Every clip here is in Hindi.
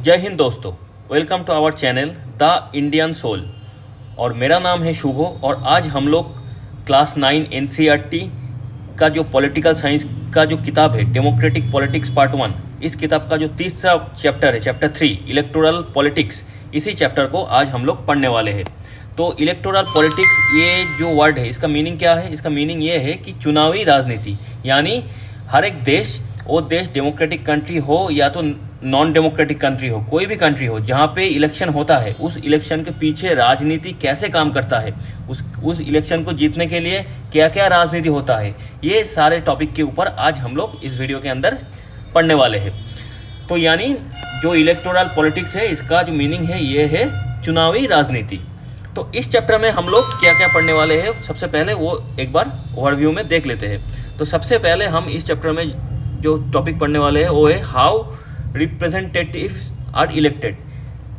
जय हिंद दोस्तों, welcome to our channel the Indian Soul. और मेरा नाम है शुभो और आज हम लोग क्लास 9 एनसीईआरटी का जो पॉलिटिकल साइंस का जो किताब है डेमोक्रेटिक पॉलिटिक्स पार्ट 1, इस किताब का जो तीसरा चैप्टर है चैप्टर 3 इलेक्टोरल पॉलिटिक्स, इसी चैप्टर को आज हम लोग पढ़ने वाले हैं। तो इलेक्टोरल पॉलिटिक्स ये जो वर्ड है इसका मीनिंग क्या है? इसका मीनिंग ये है कि चुनावी राजनीति, यानी हर एक देश, वो देश डेमोक्रेटिक कंट्री हो या तो नॉन डेमोक्रेटिक कंट्री हो, कोई भी कंट्री हो जहाँ पे इलेक्शन होता है, उस इलेक्शन के पीछे राजनीति कैसे काम करता है, उस इलेक्शन को जीतने के लिए क्या क्या राजनीति होता है, ये सारे टॉपिक के ऊपर आज हम लोग इस वीडियो के अंदर पढ़ने वाले हैं। तो यानी जो इलेक्टोरल पॉलिटिक्स है इसका जो मीनिंग है ये है चुनावी राजनीति। तो इस चैप्टर में हम लोग क्या क्या पढ़ने वाले हैं, सबसे पहले वो एक बार ओवरव्यू में देख लेते हैं। तो सबसे पहले हम इस चैप्टर में जो टॉपिक पढ़ने वाले हैं वो है हाउ रिप्रेजेंटेटिव्स आर इलेक्टेड।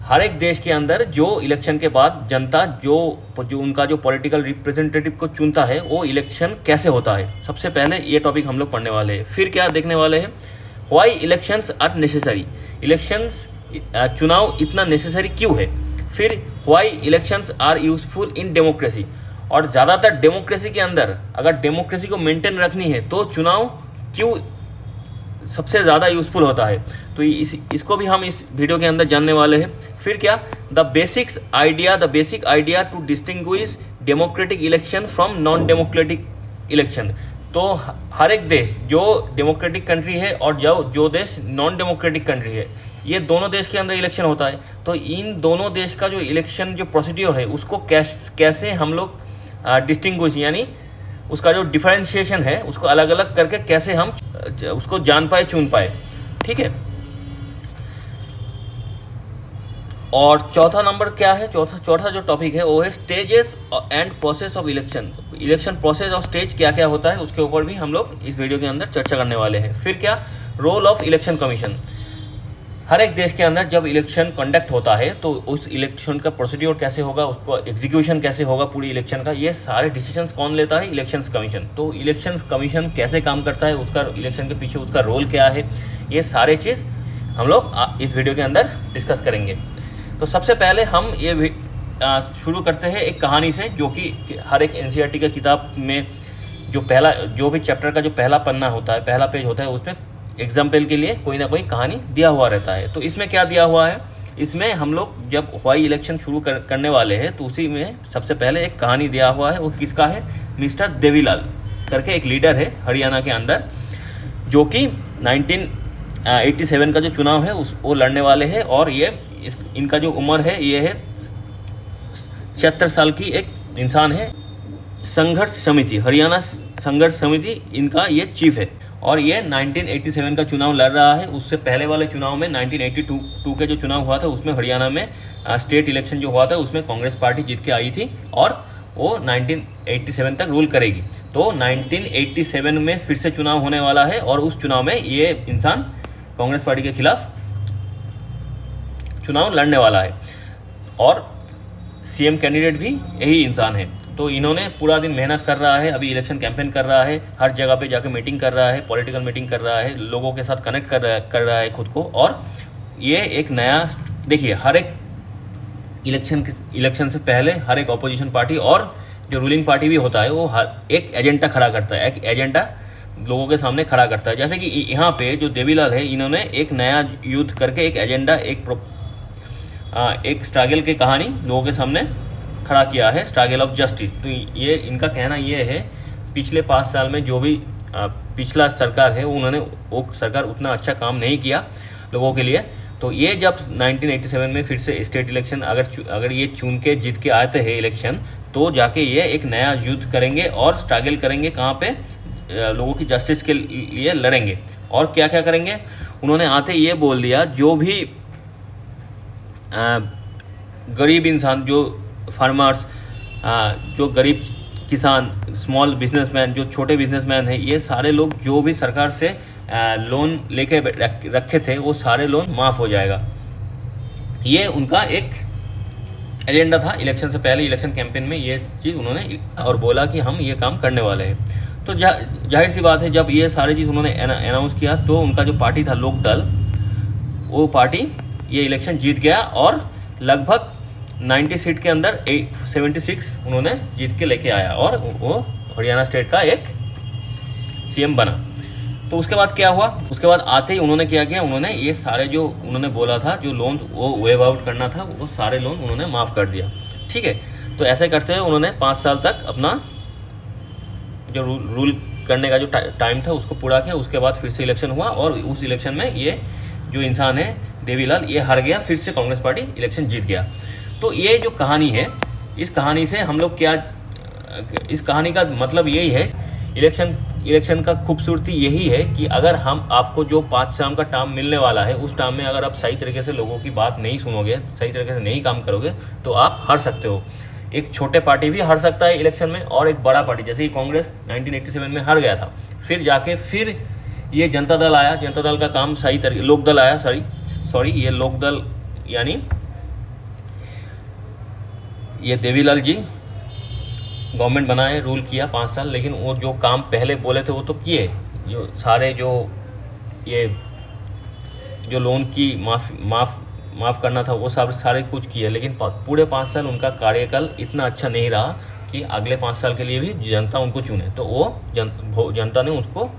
हर एक देश के अंदर जो इलेक्शन के बाद जनता जो उनका जो पॉलिटिकल रिप्रेजेंटेटिव को चुनता है वो इलेक्शन कैसे होता है, सबसे पहले ये टॉपिक हम लोग पढ़ने वाले हैं। फिर क्या देखने वाले हैं, why elections are necessary, elections चुनाव इतना नेसेसरी क्यों है। फिर why elections are useful in democracy, और ज़्यादातर डेमोक्रेसी के अंदर अगर डेमोक्रेसी को मेंटेन रखनी है तो चुनाव क्यों सबसे ज़्यादा यूज़फुल होता है। तो इसको भी हम इस वीडियो के अंदर जानने वाले हैं। फिर क्या, the basic idea to distinguish democratic election from non democratic election. तो हर एक देश जो डेमोक्रेटिक कंट्री है और जो देश नॉन डेमोक्रेटिक कंट्री है, ये दोनों देश के अंदर इलेक्शन होता है। तो इन दोनों देश का जो इलेक्शन जो प्रोसीड्योर है उसको कैसे हम लोग डिस्टिंग्विश, यानी उसका जो डिफरेंशिएशन है उसको अलग अलग करके कैसे हम उसको जान पाए, चुन पाए। ठीक है। और चौथा नंबर क्या है, चौथा जो टॉपिक है वो है stages and process of election. Election process और स्टेज क्या क्या होता है उसके ऊपर भी हम लोग इस वीडियो के अंदर चर्चा करने वाले हैं। फिर क्या, रोल ऑफ इलेक्शन कमीशन। हर एक देश के अंदर जब इलेक्शन कंडक्ट होता है तो उस इलेक्शन का प्रोसीड्योर कैसे होगा, उसको एग्जीक्यूशन कैसे होगा पूरी इलेक्शन का, ये सारे डिसीजंस कौन लेता है, इलेक्शंस कमीशन। तो इलेक्शंस कमीशन कैसे काम करता है, उसका इलेक्शन के पीछे उसका रोल क्या है, ये सारे चीज़ हम लोग इस वीडियो के अंदर डिस्कस करेंगे। तो सबसे पहले हम ये शुरू करते हैं एक कहानी से, जो कि हर एक एनसीईआरटी का किताब में जो भी चैप्टर का जो पहला पन्ना होता है, पहला पेज होता है, उसमें एग्जाम्पल के लिए कोई ना कोई कहानी दिया हुआ रहता है। तो इसमें क्या दिया हुआ है, इसमें हम लोग जब व्हाई इलेक्शन शुरू करने वाले हैं तो उसी में सबसे पहले एक कहानी दिया हुआ है। वो किसका है, मिस्टर देवीलाल करके एक लीडर है हरियाणा के अंदर, जो कि 1987 का जो चुनाव है वो लड़ने वाले हैं। और इनका जो उम्र है ये है 76 साल की एक इंसान है। संघर्ष समिति, हरियाणा संघर्ष समिति इनका ये चीफ है। और ये 1987 का चुनाव लड़ रहा है। उससे पहले वाले चुनाव में 1982 के जो चुनाव हुआ था उसमें हरियाणा में स्टेट इलेक्शन जो हुआ था उसमें कांग्रेस पार्टी जीत के आई थी और वो 1987 तक रूल करेगी। तो 1987 में फिर से चुनाव होने वाला है और उस चुनाव में ये इंसान कांग्रेस पार्टी के खिलाफ चुनाव लड़ने वाला है और सीएम कैंडिडेट भी यही इंसान है। तो इन्होंने पूरा दिन मेहनत कर रहा है, अभी इलेक्शन कैंपेन कर रहा है, हर जगह पे जाके मीटिंग कर रहा है, पॉलिटिकल मीटिंग कर रहा है, लोगों के साथ कनेक्ट कर रहा है खुद को। और ये एक नया, देखिए हर एक इलेक्शन से पहले हर एक अपोजिशन पार्टी और जो रूलिंग पार्टी भी होता है वो हर एक एजेंडा खड़ा करता है, एक एजेंडा लोगों के सामने खड़ा करता है। जैसे कि यहाँ पे जो देवीलाल है, इन्होंने एक नया युद्ध करके एक एजेंडा, एक स्ट्रगल की कहानी लोगों के सामने खड़ा किया है, स्ट्रगल ऑफ जस्टिस। तो ये इनका कहना ये है, पिछले 5 साल में जो भी पिछला सरकार है वो सरकार उतना अच्छा काम नहीं किया लोगों के लिए। तो ये जब 1987 में फिर से स्टेट इलेक्शन अगर ये चुन के जीत के आते हैं इलेक्शन, तो जाके ये एक नया युद्ध करेंगे और स्ट्रगल करेंगे, कहाँ पे लोगों की जस्टिस के लिए लड़ेंगे। और क्या क्या करेंगे, उन्होंने आते ये बोल दिया, जो भी गरीब इंसान, जो फार्मर्स, जो गरीब किसान, स्मॉल बिजनेसमैन, जो छोटे बिजनेसमैन हैं, ये सारे लोग जो भी सरकार से लोन लेके रखे थे वो सारे लोन माफ़ हो जाएगा। ये उनका एक एजेंडा था इलेक्शन से पहले, इलेक्शन कैंपेन में ये चीज़ उन्होंने और बोला कि हम ये काम करने वाले हैं। तो जाहिर सी बात है, जब ये सारी चीज़ उन्होंने अनाउंस किया तो उनका जो पार्टी था लोक दल, वो पार्टी ये इलेक्शन जीत गया और लगभग 90 सीट के अंदर 76 उन्होंने जीत के लेके आया और वो हरियाणा स्टेट का एक सीएम बना। तो उसके बाद क्या हुआ, उसके बाद आते ही उन्होंने क्या किया, उन्होंने ये सारे जो उन्होंने बोला था जो लोन वो वेव आउट करना था वो सारे लोन उन्होंने माफ़ कर दिया। ठीक है, तो ऐसे करते हुए उन्होंने 5 साल तक अपना जो रूल करने का जो टाइम था उसको पूरा किया। उसके बाद फिर से इलेक्शन हुआ और उस इलेक्शन में ये जो इंसान है देवीलाल ये हार गया, फिर से कांग्रेस पार्टी इलेक्शन जीत गया। तो ये जो कहानी है, इस कहानी से हम लोग क्या, इस कहानी का मतलब यही है, इलेक्शन का खूबसूरती यही है कि अगर हम आपको जो 5 साल का टर्म मिलने वाला है उस टर्म में अगर आप सही तरीके से लोगों की बात नहीं सुनोगे, सही तरीके से नहीं काम करोगे तो आप हार सकते हो। एक छोटे पार्टी भी हार सकता है इलेक्शन में और एक बड़ा पार्टी जैसे कि कांग्रेस 1987 में हार गया था, फिर जाके फिर ये जनता दल आया, जनता दल का काम सही तरीके, लोक दल आया, सॉरी ये लोक दल यानी ये देवीलाल जी गवर्नमेंट बनाए, रूल किया 5 साल, लेकिन वो जो काम पहले बोले थे वो तो किए, जो सारे जो ये जो लोन की माफ़ करना था वो सब सारे कुछ किए, लेकिन पूरे 5 साल उनका कार्यकाल इतना अच्छा नहीं रहा कि अगले 5 साल के लिए भी जनता उनको चुने। तो वो जनता ने उसको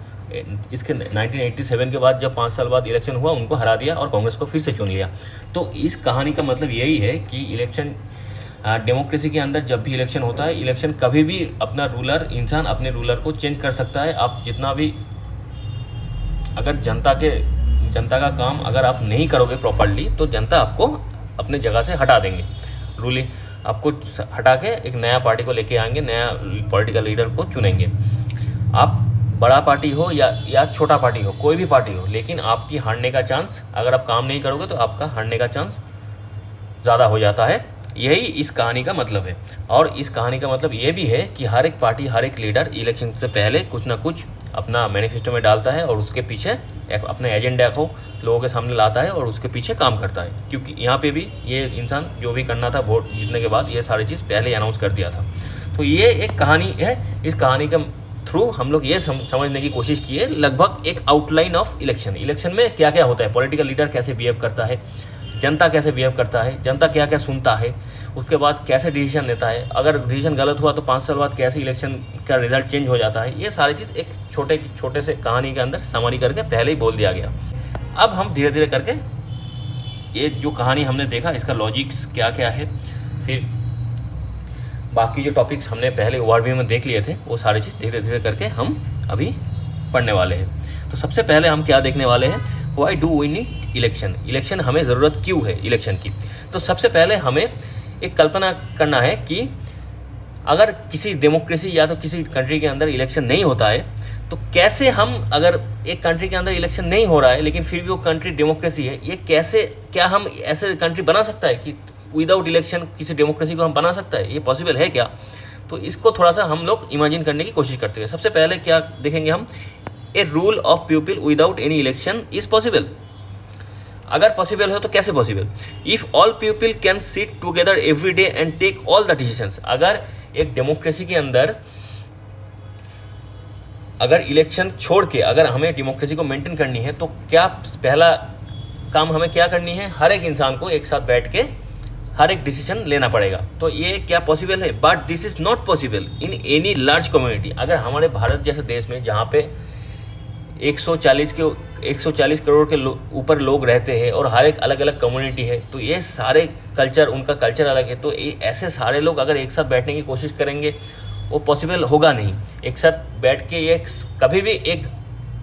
इसके 1987 के बाद जब 5 साल बाद इलेक्शन हुआ उनको हरा दिया और कांग्रेस को फिर से चुन लिया। तो इस कहानी का मतलब यही है कि इलेक्शन डेमोक्रेसी के अंदर जब भी इलेक्शन होता है, इलेक्शन कभी भी अपना रूलर, इंसान अपने रूलर को चेंज कर सकता है। आप जितना भी अगर जनता का काम अगर आप नहीं करोगे प्रॉपर्ली तो जनता आपको अपने जगह से हटा देंगे, रूलिंग आपको हटा के एक नया पार्टी को लेके आएंगे, नया पॉलिटिकल लीडर को चुनेंगे। आप बड़ा पार्टी हो या छोटा पार्टी हो, कोई भी पार्टी हो, लेकिन आपकी हारने का चांस, अगर आप काम नहीं करोगे तो आपका हारने का चांस ज़्यादा हो जाता है। यही इस कहानी का मतलब है। और इस कहानी का मतलब ये भी है कि हर एक पार्टी, हर एक लीडर इलेक्शन से पहले कुछ ना कुछ अपना मैनिफेस्टो में डालता है और उसके पीछे अपने एजेंडा को लोगों के सामने लाता है और उसके पीछे काम करता है। क्योंकि यहाँ पे भी ये इंसान जो भी करना था वोट जीतने के बाद ये सारी चीज़ पहले ही अनाउंस कर दिया था। तो ये एक कहानी है, इस कहानी के थ्रू हम लोग ये समझने की कोशिश की है लगभग एक आउटलाइन ऑफ इलेक्शन में क्या क्या होता है, पॉलिटिकल लीडर कैसे बिहेव करता है, जनता कैसे बिहेव करता है, जनता क्या क्या सुनता है, उसके बाद कैसे डिसीजन लेता है, अगर डिसीजन गलत हुआ तो 5 साल बाद कैसे इलेक्शन का रिजल्ट चेंज हो जाता है। ये सारी चीज़ एक छोटे से कहानी के अंदर समरी करके पहले ही बोल दिया गया। अब हम धीरे धीरे करके ये जो कहानी हमने देखा इसका लॉजिक्स क्या क्या है, फिर बाकी जो टॉपिक्स हमने पहले ओवरव्यू में देख लिए थे वो सारी चीज़ धीरे धीरे करके हम अभी पढ़ने वाले हैं। तो सबसे पहले हम क्या देखने वाले हैं, why do we need election, election हमें ज़रूरत क्यों है इलेक्शन की। तो सबसे पहले हमें एक कल्पना करना है कि अगर किसी डेमोक्रेसी या तो किसी कंट्री के अंदर इलेक्शन नहीं होता है तो कैसे हम, अगर एक कंट्री के अंदर इलेक्शन नहीं हो रहा है लेकिन फिर भी वो कंट्री डेमोक्रेसी है, ये कैसे, क्या हम ऐसे कंट्री बना सकता है कि विदाउट इलेक्शन किसी डेमोक्रेसी को हम बना सकता है, ये पॉसिबल है क्या। तो इसको थोड़ा सा हम लोग इमेजिन करने की कोशिश करते हैं। सबसे पहले क्या देखेंगे हम, a rule of people without any election is possible. अगर पॉसिबल हो तो कैसे possible, if all people can sit together every day and take all the decisions. अगर एक डेमोक्रेसी के अंदर अगर इलेक्शन छोड़ के अगर हमें डेमोक्रेसी को मेंटेन करनी है तो क्या पहला काम हमें क्या करनी है, हर एक इंसान को एक साथ बैठ के हर एक डिसीजन लेना पड़ेगा। तो ये क्या पॉसिबल है, but this is not possible in any large community. अगर हमारे भारत जैसे देश में जहाँ पे 140 करोड़ के ऊपर लोग रहते हैं और हर एक अलग अलग कम्युनिटी है, तो ये सारे कल्चर, उनका कल्चर अलग है, तो ये ऐसे सारे लोग अगर एक साथ बैठने की कोशिश करेंगे वो पॉसिबल होगा नहीं। एक साथ बैठ के ये कभी भी एक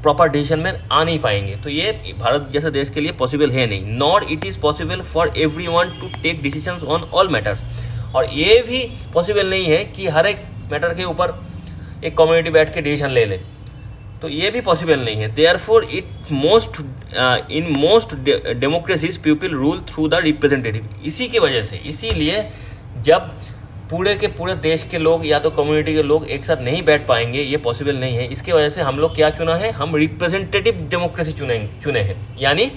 प्रॉपर डिसीजन में आ नहीं पाएंगे। तो ये भारत जैसे देश के लिए पॉसिबल है नहीं। Nor it is possible for everyone to take decisions on all matters. और ये भी पॉसिबल नहीं है कि हर एक मैटर के ऊपर एक कम्युनिटी बैठ के डिसीजन ले ले, तो ये भी पॉसिबल नहीं है। Therefore in most democracies people rule through the representative. इसी की वजह से, इसीलिए जब पूरे के पूरे देश के लोग या तो कम्युनिटी के लोग एक साथ नहीं बैठ पाएंगे, ये पॉसिबल नहीं है। इसके वजह से हम लोग क्या चुना है, हम रिप्रेजेंटेटिव डेमोक्रेसी चुने हैं। यानी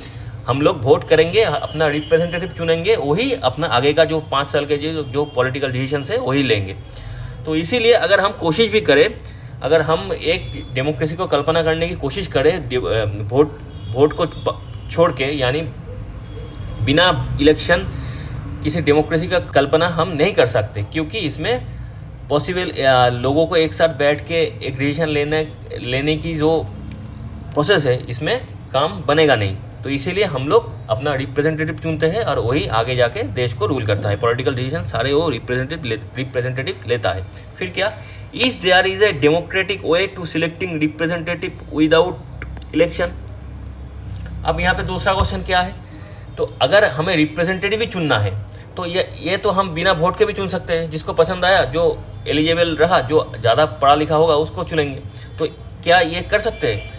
हम लोग वोट करेंगे, अपना रिप्रेजेंटेटिव चुनेंगे, वही अपना आगे का जो 5 साल के जो पॉलिटिकल डिसीजन है वही लेंगे। तो इसीलिए अगर हम कोशिश भी करें, अगर हम एक डेमोक्रेसी को कल्पना करने की कोशिश करें वोट को छोड़ के, यानी बिना इलेक्शन किसी डेमोक्रेसी का कल्पना हम नहीं कर सकते, क्योंकि इसमें पॉसिबल लोगों को एक साथ बैठ के एक डिसीजन लेने की जो प्रोसेस है, इसमें काम बनेगा नहीं। तो इसीलिए हम लोग अपना रिप्रेजेंटेटिव चुनते हैं और वही आगे जाके देश को रूल करता है। पॉलिटिकल डिसीजन सारे वो रिप्रेजेंटेटिव लेता है। फिर क्या, is there is a democratic way to selecting representative without election. अब यहाँ पे दूसरा क्वेश्चन क्या है, तो अगर हमें रिप्रेजेंटेटिव ही चुनना है तो ये तो हम बिना वोट के भी चुन सकते हैं। जिसको पसंद आया, जो एलिजिबल रहा, जो ज़्यादा पढ़ा लिखा होगा, उसको चुनेंगे। तो क्या ये कर सकते हैं?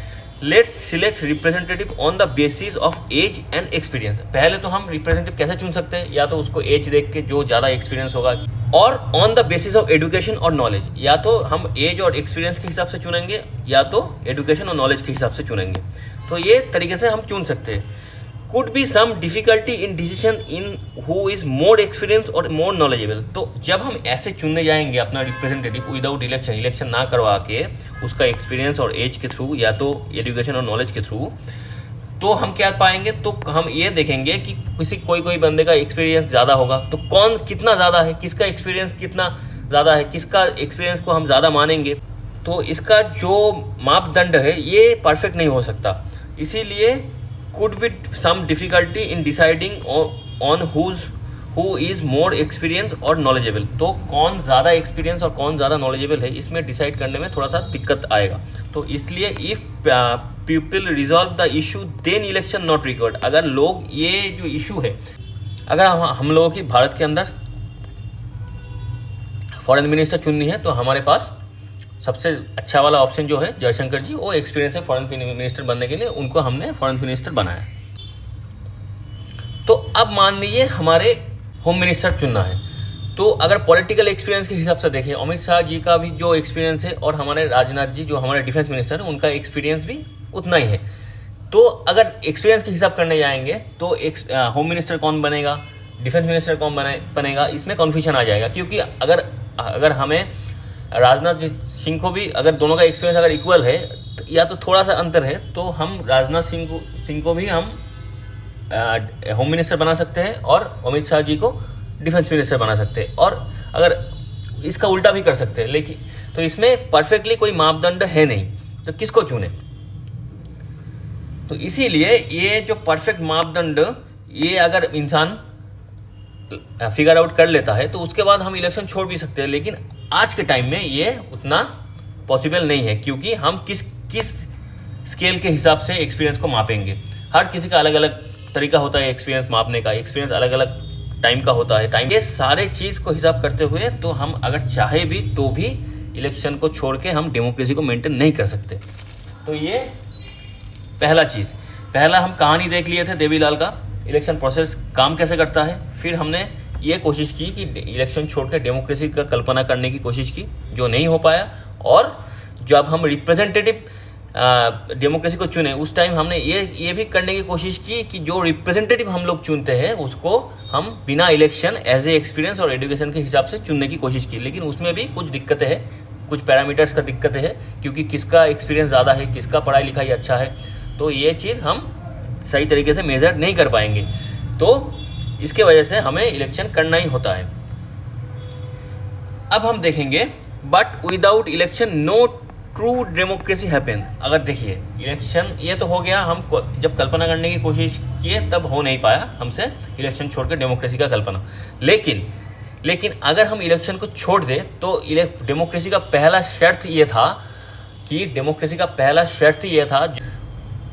Let's select representative on the basis of age and experience. पहले तो हम रिप्रेजेंटेटिव कैसे चुन सकते हैं? या तो उसको एज देख के, जो ज़्यादा एक्सपीरियंस होगा, और on the basis of education और नॉलेज। या तो हम एज और एक्सपीरियंस के हिसाब से चुनेंगे, या तो एजुकेशन और नॉलेज के हिसाब से चुनेंगे। तो ये तरीके से हम चुन सकते हैं। Could be some difficulty in decision in who is more experience और मोर नॉलेजेबल। तो जब हम ऐसे चुनने जाएंगे अपना रिप्रेजेंटेटिव विदाउट इलेक्शन ना करवा के, उसका एक्सपीरियंस और एज के थ्रू, या तो एजुकेशन और नॉलेज के थ्रू, तो हम क्या पाएंगे? तो हम ये देखेंगे कि कोई बंदे का एक्सपीरियंस ज़्यादा होगा, तो कौन कितना ज़्यादा है, किसका एक्सपीरियंस कितना ज़्यादा है, किसका एक्सपीरियंस को हम ज़्यादा मानेंगे। तो इसका जो मापदंड है ये परफेक्ट नहीं हो सकता। इसीलिए could be some difficulty in deciding on who is more experienced और knowledgeable। तो कौन ज़्यादा एक्सपीरियंस और कौन ज़्यादा नॉलेजेबल है, इसमें डिसाइड करने में थोड़ा सा दिक्कत आएगा। तो इसलिए if people resolve the issue then election not required. अगर लोग, ये जो इशू है, अगर हम लोगों की भारत के अंदर फॉरेन मिनिस्टर चुननी है, तो हमारे पास सबसे अच्छा वाला ऑप्शन जो है जयशंकर जी, वो एक्सपीरियंस है फॉरेन मिनिस्टर बनने के लिए, उनको हमने फॉरेन मिनिस्टर बनाया। तो अब मान लीजिए हमारे होम मिनिस्टर चुनना है, तो अगर पॉलिटिकल एक्सपीरियंस के हिसाब से देखें, अमित शाह जी का भी जो एक्सपीरियंस है और हमारे राजनाथ जी जो हमारे डिफेंस मिनिस्टर है, उनका एक्सपीरियंस भी उतना ही है। तो अगर एक्सपीरियंस के हिसाब करने जाएंगे तो होम मिनिस्टर कौन बनेगा, डिफेंस मिनिस्टर कौन बनेगा, इसमें कन्फ्यूजन आ जाएगा। क्योंकि अगर हमें राजनाथ सिंह को भी, अगर दोनों का एक्सपीरियंस अगर इक्वल है, तो या तो थोड़ा सा अंतर है, तो हम राजनाथ सिंह को भी हम होम मिनिस्टर बना सकते हैं और अमित शाह जी को डिफेंस मिनिस्टर बना सकते हैं। और अगर इसका उल्टा भी कर सकते हैं, लेकिन तो इसमें परफेक्टली कोई मापदंड है नहीं, तो किसको चुने? तो इसीलिए ये जो परफेक्ट मापदंड, ये अगर इंसान फिगर आउट कर लेता है तो उसके बाद हम इलेक्शन छोड़ भी सकते हैं। लेकिन आज के टाइम में ये उतना पॉसिबल नहीं है, क्योंकि हम किस स्केल के हिसाब से एक्सपीरियंस को मापेंगे। हर किसी का अलग अलग तरीका होता है एक्सपीरियंस मापने का, एक्सपीरियंस अलग अलग टाइम का होता है। ये सारे चीज़ को हिसाब करते हुए तो हम अगर चाहे भी तो भी इलेक्शन को छोड़ के हम डेमोक्रेसी को मेंटेन नहीं कर सकते। तो ये पहला हम कहानी देख लिए थे देवीलाल का, इलेक्शन प्रोसेस काम कैसे करता है। फिर हमने ये कोशिश की कि इलेक्शन छोड़ के डेमोक्रेसी का कल्पना करने की कोशिश की, जो नहीं हो पाया। और जब हम रिप्रेजेंटेटिव डेमोक्रेसी को चुने, उस टाइम हमने ये भी करने की कोशिश की कि जो रिप्रेजेंटेटिव हम लोग चुनते हैं उसको हम बिना इलेक्शन एज ए एक्सपीरियंस और एजुकेशन के हिसाब से चुनने की कोशिश की। लेकिन उसमें भी कुछ दिक्कतें हैं, कुछ पैरामीटर्स का दिक्कतें है, क्योंकि किसका एक्सपीरियंस ज़्यादा है, किसका पढ़ाई लिखाई अच्छा है, तो ये चीज़ हम सही तरीके से मेजर नहीं कर पाएंगे। तो इसके वजह से हमें इलेक्शन करना ही होता है। अब हम देखेंगे, but without election no true democracy happen. अगर देखिए इलेक्शन, ये तो हो गया, हम जब कल्पना करने की कोशिश किए तब हो नहीं पाया हमसे इलेक्शन छोड़ के डेमोक्रेसी का कल्पना। लेकिन अगर हम इलेक्शन को छोड़ दें तो डेमोक्रेसी का पहला शर्त ये था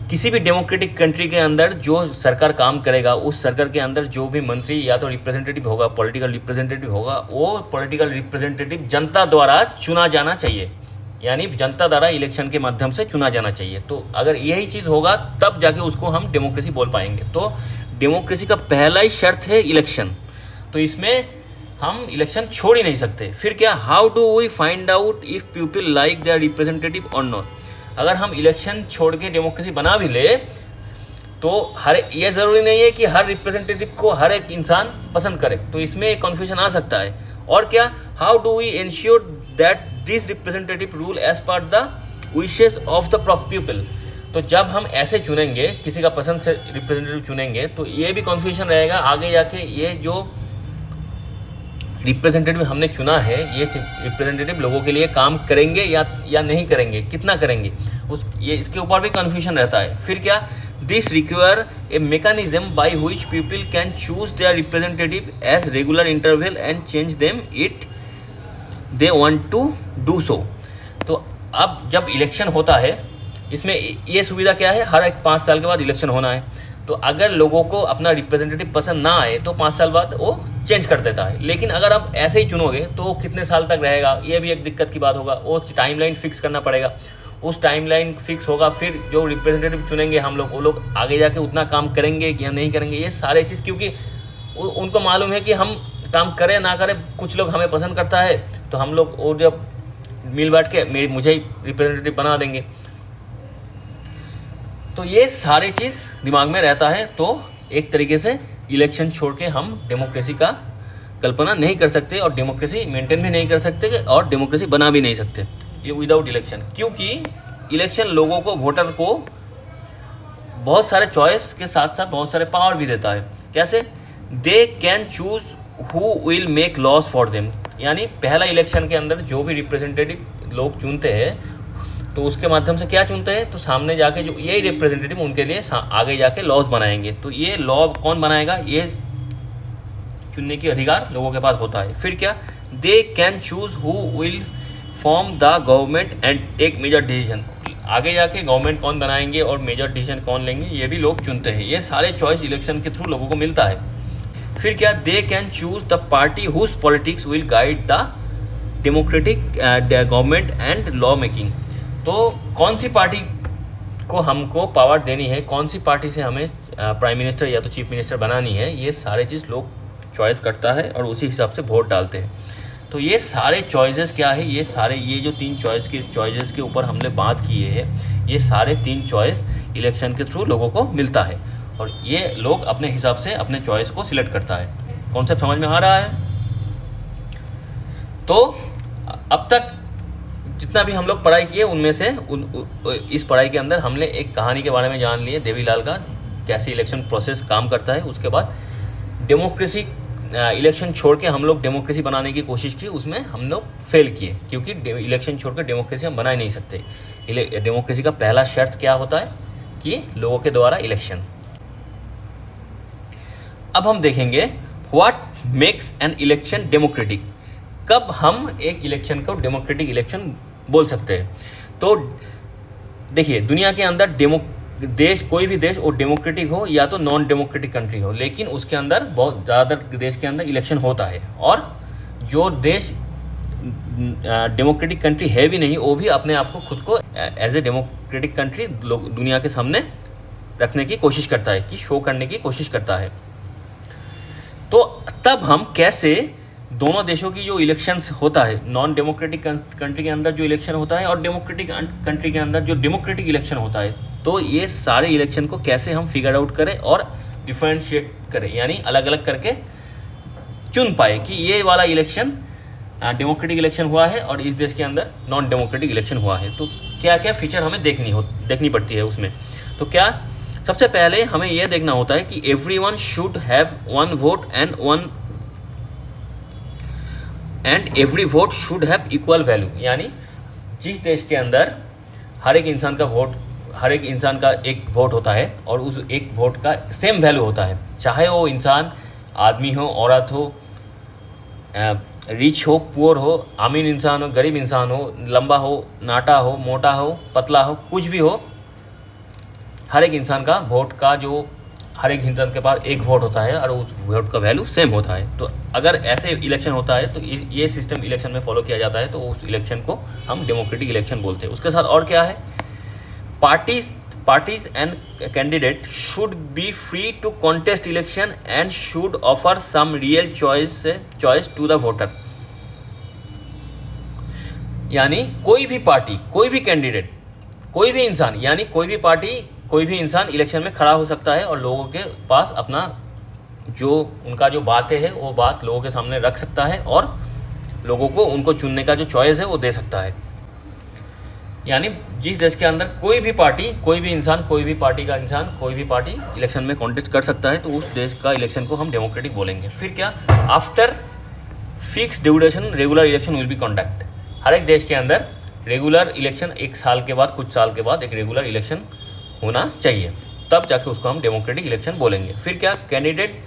किसी भी डेमोक्रेटिक कंट्री के अंदर जो सरकार काम करेगा, उस सरकार के अंदर जो भी मंत्री या तो रिप्रेजेंटेटिव होगा, पॉलिटिकल रिप्रेजेंटेटिव होगा, वो पॉलिटिकल रिप्रेजेंटेटिव जनता द्वारा चुना जाना चाहिए, यानी जनता द्वारा इलेक्शन के माध्यम से चुना जाना चाहिए। तो अगर यही चीज़ होगा तब जाके उसको हम डेमोक्रेसी बोल पाएंगे। तो डेमोक्रेसी का पहला ही शर्त है इलेक्शन, तो इसमें हम इलेक्शन छोड़ ही नहीं सकते। फिर क्या, how do we find out if people like their representative और नॉट। अगर हम इलेक्शन छोड़ के डेमोक्रेसी बना भी ले तो ये ज़रूरी नहीं है कि हर रिप्रेजेंटेटिव को हर एक इंसान पसंद करे, तो इसमें एक कन्फ्यूजन आ सकता है। और क्या, how do we ensure that this representative rule as per the wishes of the people. तो जब हम ऐसे चुनेंगे, किसी का पसंद से रिप्रेजेंटेटिव चुनेंगे, तो ये भी कन्फ्यूजन रहेगा आगे जाके, ये जो रिप्रेजेंटेटिव हमने चुना है, ये रिप्रेजेंटेटिव लोगों के लिए काम करेंगे या नहीं करेंगे, कितना करेंगे, ये इसके ऊपर भी कन्फ्यूजन रहता है। फिर क्या, this require a mechanism by which people can choose their representative as regular interval and change them it they want to do so. तो अब जब इलेक्शन होता है, इसमें ये सुविधा क्या है, हर एक 5 साल के बाद इलेक्शन होना है। तो अगर लोगों को अपना रिप्रेजेंटेटिव पसंद ना आए तो 5 साल बाद वो चेंज कर देता है। लेकिन अगर आप ऐसे ही चुनोगे तो वो कितने साल तक रहेगा, ये भी एक दिक्कत की बात होगा। वो टाइमलाइन फिक्स करना पड़ेगा, उस टाइमलाइन फिक्स होगा, फिर जो रिप्रेजेंटेटिव चुनेंगे हम लोग, वो लोग आगे जाके उतना काम करेंगे या नहीं करेंगे, ये सारे चीज़, क्योंकि उनको मालूम है कि हम काम करें ना करें, कुछ लोग हमें पसंद करता है तो हम लोग वो जब मिल बैठ के मुझे ही रिप्रेजेंटेटिव बना देंगे। तो ये सारे चीज़ दिमाग में रहता है। तो एक तरीके से इलेक्शन छोड़ के हम डेमोक्रेसी का कल्पना नहीं कर सकते और डेमोक्रेसी मेंटेन भी नहीं कर सकते और डेमोक्रेसी बना भी नहीं सकते ये विदाउट इलेक्शन। क्योंकि इलेक्शन लोगों को, वोटर को बहुत सारे चॉइस के साथ साथ बहुत सारे पावर भी देता है। कैसे? They can choose who will make laws for them. यानी पहला इलेक्शन के अंदर जो भी रिप्रेजेंटेटिव लोग चुनते हैं तो उसके माध्यम से क्या चुनते हैं, तो सामने जाके जो यही रिप्रेजेंटेटिव उनके लिए आगे जाके लॉज बनाएंगे। तो ये लॉ कौन बनाएगा, ये चुनने की अधिकार लोगों के पास होता है। फिर क्या, they can choose who will form the government and take major decision. आगे जाके गवर्नमेंट कौन बनाएंगे और मेजर डिसीजन कौन लेंगे, ये भी लोग चुनते हैं। ये सारे चॉइस इलेक्शन के थ्रू लोगों को मिलता है। फिर क्या, they can choose the party whose politics will guide the democratic government and law making. तो कौन सी पार्टी को हमको पावर देनी है, कौन सी पार्टी से हमें प्राइम मिनिस्टर या तो चीफ मिनिस्टर बनानी है, ये सारे चीज़ लोग चॉइस करता है और उसी हिसाब से वोट डालते हैं। तो ये सारे चॉइसेस क्या है, ये जो 3 चॉइसेस के ऊपर हमने बात किए हैं, ये सारे 3 चॉइस इलेक्शन के थ्रू लोगों को मिलता है और ये लोग अपने हिसाब से अपने चॉइस को सिलेक्ट करता है। कॉन्सेप्ट समझ में आ रहा है? तो अब तक जितना भी हम लोग पढ़ाई किए उनमें से इस पढ़ाई के अंदर हमने एक कहानी के बारे में जान लिए, देवीलाल का, कैसे इलेक्शन प्रोसेस काम करता है। उसके बाद डेमोक्रेसी, इलेक्शन छोड़ के हम लोग डेमोक्रेसी बनाने की कोशिश की, उसमें हम लोग फेल किए क्योंकि इलेक्शन छोड़ कर डेमोक्रेसी हम बना ही नहीं सकते। डेमोक्रेसी का पहला शर्त क्या होता है कि लोगों के द्वारा इलेक्शन। अब हम देखेंगे what makes an election democratic. कब हम एक इलेक्शन को डेमोक्रेटिक इलेक्शन बोल सकते हैं? तो देखिए, दुनिया के अंदर देश, कोई भी देश वो डेमोक्रेटिक हो या तो नॉन डेमोक्रेटिक कंट्री हो, लेकिन उसके अंदर बहुत ज़्यादातर देश के अंदर इलेक्शन होता है। और जो देश डेमोक्रेटिक कंट्री है भी नहीं, वो भी अपने आप को खुद को एज ए डेमोक्रेटिक कंट्री दुनिया के सामने रखने की कोशिश करता है, कि शो करने की कोशिश करता है। तो तब हम कैसे दोनों देशों की जो इलेक्शंस होता है, नॉन डेमोक्रेटिक कंट्री के अंदर जो इलेक्शन होता है और डेमोक्रेटिक कंट्री के अंदर जो डेमोक्रेटिक इलेक्शन होता है, तो ये सारे इलेक्शन को कैसे हम फिगर आउट करें और डिफरेंशिएट करें, यानी अलग अलग करके चुन पाए कि ये वाला इलेक्शन डेमोक्रेटिक इलेक्शन हुआ है और इस देश के अंदर नॉन डेमोक्रेटिक इलेक्शन हुआ है। तो क्या क्या फीचर हमें देखनी पड़ती है उसमें। तो क्या, सबसे पहले हमें यह देखना होता है कि everyone should have 1 vote and every vote should have equal value. यानी जिस देश के अंदर हर एक इंसान का एक वोट होता है और उस एक वोट का सेम वैल्यू होता है, चाहे वो इंसान आदमी हो, औरत हो, रिच हो, पुअर हो, अमीर इंसान हो, गरीब इंसान हो, लंबा हो, नाटा हो, मोटा हो, पतला हो, कुछ भी हो, हर एक इंसान का वोट का जो हर एक इंसान के पास एक वोट होता है और उस वोट का वैल्यू सेम होता है। तो अगर ऐसे इलेक्शन होता है तो ये सिस्टम इलेक्शन में फॉलो किया जाता है, तो उस इलेक्शन को हम डेमोक्रेटिक इलेक्शन बोलते हैं। उसके साथ और क्या है, parties and candidate should be free to contest election and should offer some real choice to the voter. यानी कोई भी पार्टी, कोई भी कैंडिडेट, कोई भी इंसान, यानी कोई भी पार्टी, कोई भी इंसान इलेक्शन में खड़ा हो सकता है और लोगों के पास अपना जो उनका जो बातें है वो बात लोगों के सामने रख सकता है और लोगों को उनको चुनने का जो चॉइस है वो दे सकता है। यानी जिस देश के अंदर कोई भी पार्टी, कोई भी इंसान, कोई भी पार्टी का इंसान, कोई भी पार्टी इलेक्शन में कॉन्टेस्ट कर सकता है, तो उस देश का इलेक्शन को हम डेमोक्रेटिक बोलेंगे। फिर क्या, after fix duration regular election will be conduct. हर एक देश के अंदर रेगुलर इलेक्शन, एक साल के बाद, कुछ साल के बाद एक रेगुलर इलेक्शन होना चाहिए, तब जाके उसको हम डेमोक्रेटिक इलेक्शन बोलेंगे। फिर क्या, candidate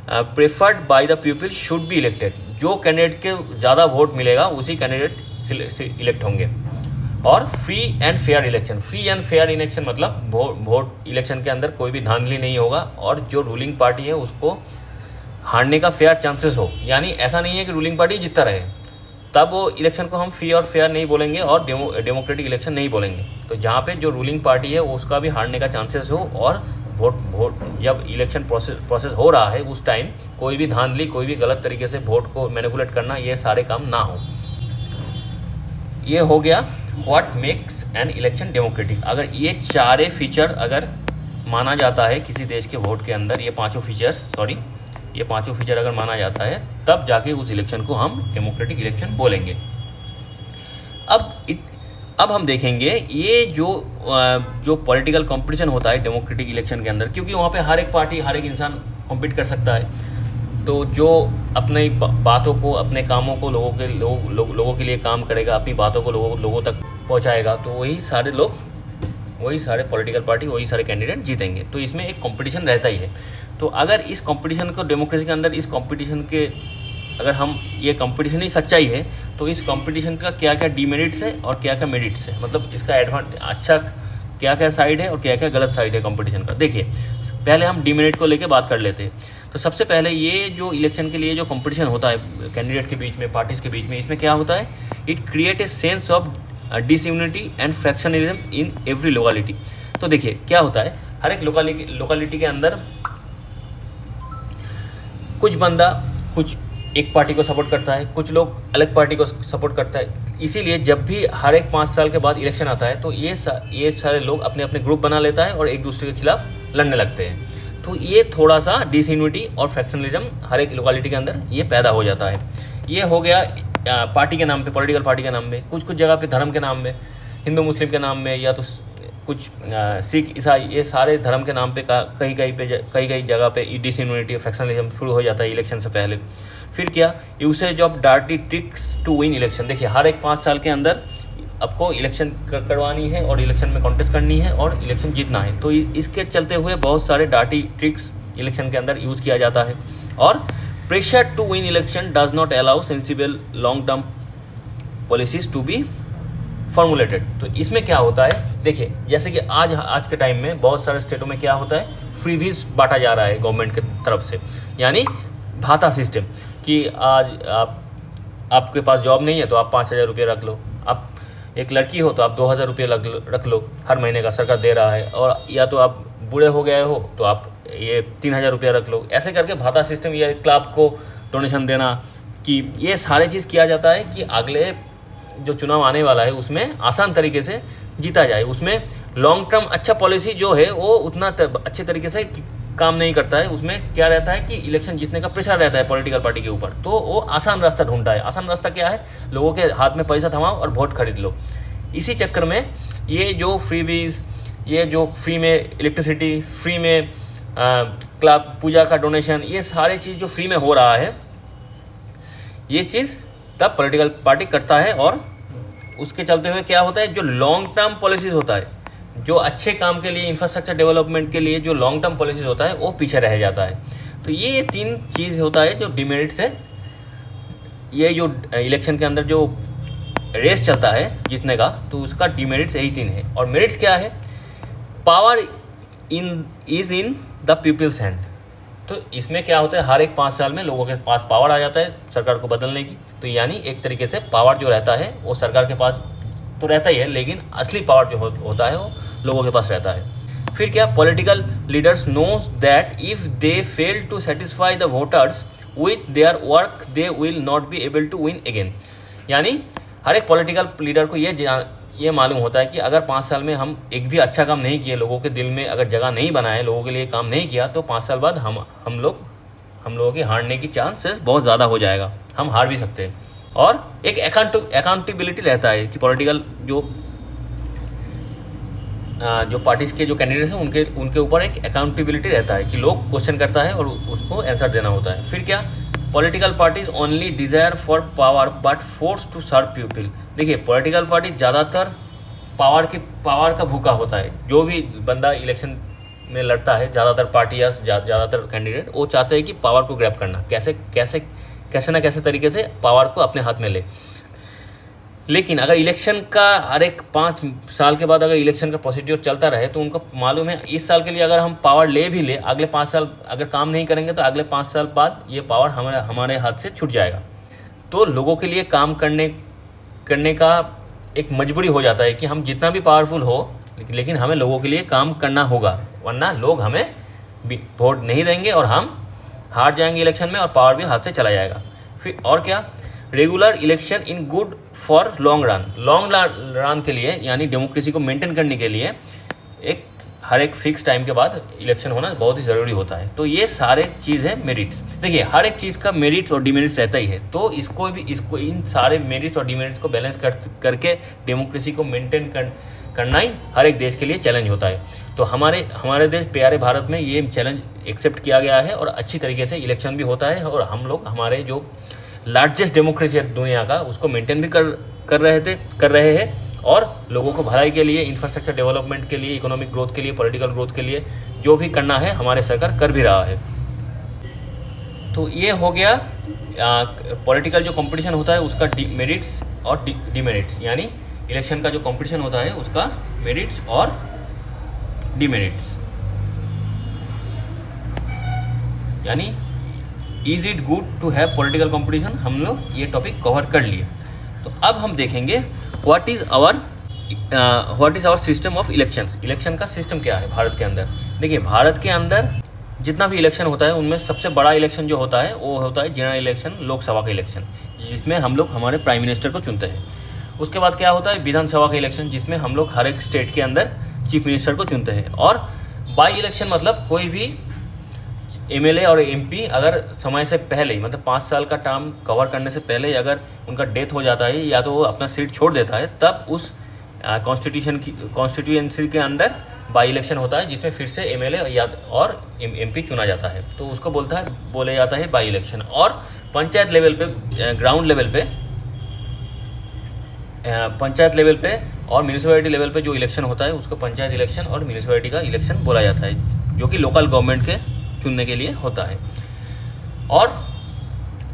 preferred by the people should be elected. जो कैंडिडेट के ज़्यादा वोट मिलेगा उसी कैंडिडेट इलेक्ट होंगे। और free and fair election. Free and fair election मतलब वोट इलेक्शन के अंदर कोई भी धांधली नहीं होगा और जो रूलिंग पार्टी है उसको हारने का फेयर चांसेस हो। यानी ऐसा नहीं है कि रूलिंग पार्टी जीतता रहे, तब वो इलेक्शन को हम फ्री और फेयर नहीं बोलेंगे और डेमोक्रेटिक इलेक्शन नहीं बोलेंगे। तो जहाँ पे जो रूलिंग पार्टी है उसका भी हारने का चांसेस हो और वोट जब इलेक्शन प्रोसेस हो रहा है उस टाइम कोई भी धांधली, कोई भी गलत तरीके से वोट को मैनिपुलेट करना, ये सारे काम ना हो। ये हो गया what makes an election democratic. अगर ये चारे फीचर अगर माना जाता है किसी देश के वोट के अंदर, ये पांचों फीचर अगर माना जाता है, तब जाके उस इलेक्शन को हम डेमोक्रेटिक इलेक्शन बोलेंगे। अब हम देखेंगे ये जो पॉलिटिकल कंपटीशन होता है डेमोक्रेटिक इलेक्शन के अंदर, क्योंकि वहाँ पे हर एक पार्टी, हर एक इंसान कॉम्पीट कर सकता है। तो जो अपनी बातों को, अपने कामों को लोगों के लिए काम करेगा, अपनी बातों को लोगों तक पहुँचाएगा, तो वही सारे पॉलिटिकल पार्टी, वही सारे कैंडिडेट जीतेंगे। तो इसमें एक कंपटीशन रहता ही है। तो अगर इस कंपटीशन को डेमोक्रेसी के अंदर, इस कंपटीशन के अगर हम, ये कंपटीशन ही सच्चाई है, तो इस कंपटीशन का क्या क्या डीमेरिट्स है और क्या क्या मेरिट्स है, मतलब इसका अच्छा क्या क्या साइड है और क्या क्या गलत साइड है कंपटीशन का। देखिए, पहले हम डीमेरिट को लेके बात कर लेते हैं। तो सबसे पहले ये जो इलेक्शन के लिए जो कंपटीशन होता है कैंडिडेट के बीच में, पार्टीज़ के बीच में, इसमें क्या होता है, it create a sense of disunity and fractionalism in every locality. तो देखिए क्या होता है, हर एक लोकेलिटी के अंदर कुछ बंदा कुछ एक पार्टी को सपोर्ट करता है, कुछ लोग अलग पार्टी को सपोर्ट करता है। इसीलिए जब भी हर एक 5 साल के बाद इलेक्शन आता है तो ये सारे लोग अपने अपने ग्रुप बना लेता है और एक दूसरे के खिलाफ लड़ने लगते हैं। तो ये थोड़ा सा डिसयूनिटी और फ्रैक्शनलिज्म हर एक लोकेलिटी के अंदर ये पैदा हो जाता है। ये हो गया पार्टी के नाम पे, पॉलिटिकल पार्टी के नाम में, कुछ जगह पे धर्म के नाम में, हिंदू मुस्लिम के नाम में, या तो कुछ सिख ईसाई, ये सारे धर्म के नाम पे कई जगह पे डिसयूनिटी, फ्रैक्शनलिज्म शुरू हो जाता है इलेक्शन से पहले। फिर क्या, usage of dirty tricks to win election. देखिए, हर एक 5 साल के अंदर आपको इलेक्शन करवानी है और इलेक्शन में कॉन्टेस्ट करनी है और इलेक्शन जीतना है। तो इसके चलते हुए बहुत सारे डार्टी ट्रिक्स इलेक्शन के अंदर यूज़ किया जाता है। और pressure to win election does not allow sensible long term policies to be formulated. तो इसमें क्या होता है, देखिए जैसे कि आज के टाइम में बहुत सारे स्टेटों में क्या होता है, फ्रीबीज बांटा जा रहा है गवर्नमेंट की तरफ से, यानी भाता सिस्टम, कि आज आपके पास जॉब नहीं है तो आप 5,000 रुपये रख लो, आप एक लड़की हो तो आप 2,000 रुपये रख लो, हर महीने का सरकार दे रहा है। और या तो आप बूढ़े हो गए हो तो आप ये 3,000 रुपये रख लो। ऐसे करके भाता सिस्टम या क्लब को डोनेशन देना, कि ये सारे चीज़ किया जाता है कि अगले जो चुनाव आने वाला है उसमें आसान तरीके से जीता जाए। उसमें लॉन्ग टर्म अच्छा पॉलिसी जो है वो उतना अच्छे तरीके से काम नहीं करता है। उसमें क्या रहता है कि इलेक्शन जीतने का प्रेशर रहता है पॉलिटिकल पार्टी के ऊपर, तो वो आसान रास्ता ढूंढता है। आसान रास्ता क्या है, लोगों के हाथ में पैसा थमाओ और वोट खरीद लो। इसी चक्कर में ये जो फ्रीबीज, ये जो फ्री में इलेक्ट्रिसिटी, फ्री में क्लब पूजा का डोनेशन, ये सारी चीज़ जो फ्री में हो रहा है, ये चीज़ तब पॉलिटिकल पार्टी करता है। और उसके चलते हुए क्या होता है, जो लॉन्ग टर्म पॉलिसीज़ होता है, जो अच्छे काम के लिए, इंफ्रास्ट्रक्चर डेवलपमेंट के लिए जो लॉन्ग टर्म पॉलिसीज़ होता है, वो पीछे रह जाता है। तो ये 3 चीज़ होता है जो डिमेरिट्स है। ये जो इलेक्शन के अंदर जो रेस चलता है जीतने का, तो उसका डिमेरिट्स यही 3 है। और मेरिट्स क्या है, power is in the people's hand. तो इसमें क्या होता है, हर एक 5 साल में लोगों के पास पावर आ जाता है सरकार को बदलने की। तो यानी एक तरीके से पावर जो रहता है वो सरकार के पास तो रहता ही है, लेकिन असली पावर जो होता है वो लोगों के पास रहता है। फिर क्या, political leaders knows that if they fail to satisfy the voters with their work they will not be able to win again. यानी हर एक पॉलिटिकल लीडर को ये मालूम होता है कि अगर 5 साल में हम एक भी अच्छा काम नहीं किए, लोगों के दिल में अगर जगह नहीं बनाए, लोगों के लिए काम नहीं किया, तो 5 साल बाद हम लोगों की हारने की चांसेस बहुत ज़्यादा हो जाएगा, हम हार भी सकते हैं। और एक अकाउंटेबिलिटी रहता है कि पॉलिटिकल जो जो पार्टीज़ के जो कैंडिडेट्स हैं उनके उनके ऊपर एक अकाउंटेबिलिटी रहता है कि लोग क्वेश्चन करता है और उसको आंसर देना होता है। फिर क्या, political parties only desire for power but force to serve people. देखिए, पॉलिटिकल पार्टी ज़्यादातर पावर का भूखा होता है। जो भी बंदा इलेक्शन में लड़ता है, ज़्यादातर पार्टी या ज़्यादातर कैंडिडेट, वो चाहते हैं कि पावर को ग्रैब करना, कैसे ना कैसे तरीके से पावर को अपने हाथ में ले। लेकिन अगर इलेक्शन का हर एक 5 साल के बाद अगर इलेक्शन का प्रोसीड्योर चलता रहे तो उनको मालूम है इस साल के लिए अगर हम पावर ले भी ले, अगले 5 साल अगर काम नहीं करेंगे तो अगले 5 साल बाद ये पावर हमारे हाथ से छूट जाएगा। तो लोगों के लिए काम करने का एक मजबूरी हो जाता है कि हम जितना भी पावरफुल हो लेकिन हमें लोगों के लिए काम करना होगा, वरना लोग हमें वोट नहीं देंगे और हम हार जाएंगे इलेक्शन में और पावर भी हाथ से चला जाएगा। फिर और क्या, regular election in good for long run के लिए, यानी डेमोक्रेसी को मेंटेन करने के लिए हर एक फिक्स टाइम के बाद इलेक्शन होना बहुत ही ज़रूरी होता है। तो ये सारे चीज़ है मेरिट्स। देखिए, हर एक चीज़ का मेरिट्स और डिमेरिट्स रहता ही है, तो इसको इन सारे मेरिट्स और डिमेरिट्स को बैलेंस करके डेमोक्रेसी को मेंटेन करना ही हर एक देश के लिए चैलेंज होता है। तो हमारे देश प्यारे भारत में ये चैलेंज एक्सेप्ट किया गया है और अच्छी तरीके से इलेक्शन भी होता है और हम लोग हमारे जो लार्जेस्ट डेमोक्रेसी है दुनिया का उसको मेंटेन भी कर रहे हैं और लोगों को भलाई के लिए, इंफ्रास्ट्रक्चर डेवलपमेंट के लिए, इकोनॉमिक ग्रोथ के लिए, पॉलिटिकल ग्रोथ के लिए जो भी करना है हमारे सरकार कर भी रहा है। तो ये हो गया पॉलिटिकल जो कंपटीशन होता है उसका मेरिट्स और डिमेरिट्स, यानी इलेक्शन का जो कंपटीशन होता है उसका मेरिट्स और डिमेरिट्स, यानी is it good to have political competition. हम लोग ये टॉपिक कवर कर लिए। तो अब हम देखेंगे what is our system of elections. Election का सिस्टम क्या है भारत के अंदर। देखिए, भारत के अंदर जितना भी इलेक्शन होता है उनमें सबसे बड़ा इलेक्शन जो होता है वो होता है जनरल इलेक्शन, लोकसभा का इलेक्शन, जिसमें हम लोग हमारे प्राइम मिनिस्टर को चुनते हैं। उसके बाद क्या होता है, विधानसभा का इलेक्शन, जिसमें हम लोग हर एक स्टेट के अंदर चीफ मिनिस्टर को चुनते हैं। और बाई इलेक्शन मतलब कोई भी एमएलए और एमपी अगर समय से पहले ही, मतलब 5 साल का टर्म कवर करने से पहले अगर उनका डेथ हो जाता है या तो वो अपना सीट छोड़ देता है, तब उस कॉन्स्टिट्यूएंसी के अंदर बाई इलेक्शन होता है, जिसमें फिर से एमएलए और एमपी चुना जाता है। तो उसको बोला जाता है बाई इलेक्शन। और पंचायत लेवल पे, ग्राउंड लेवल पे, पंचायत लेवल पे और म्यूनिसिपैलिटी लेवल पे जो इलेक्शन होता है उसको पंचायत इलेक्शन और म्यूनिसिपैलिटी का इलेक्शन बोला जाता है, जो कि लोकल गवर्नमेंट के चुनने के लिए होता है। और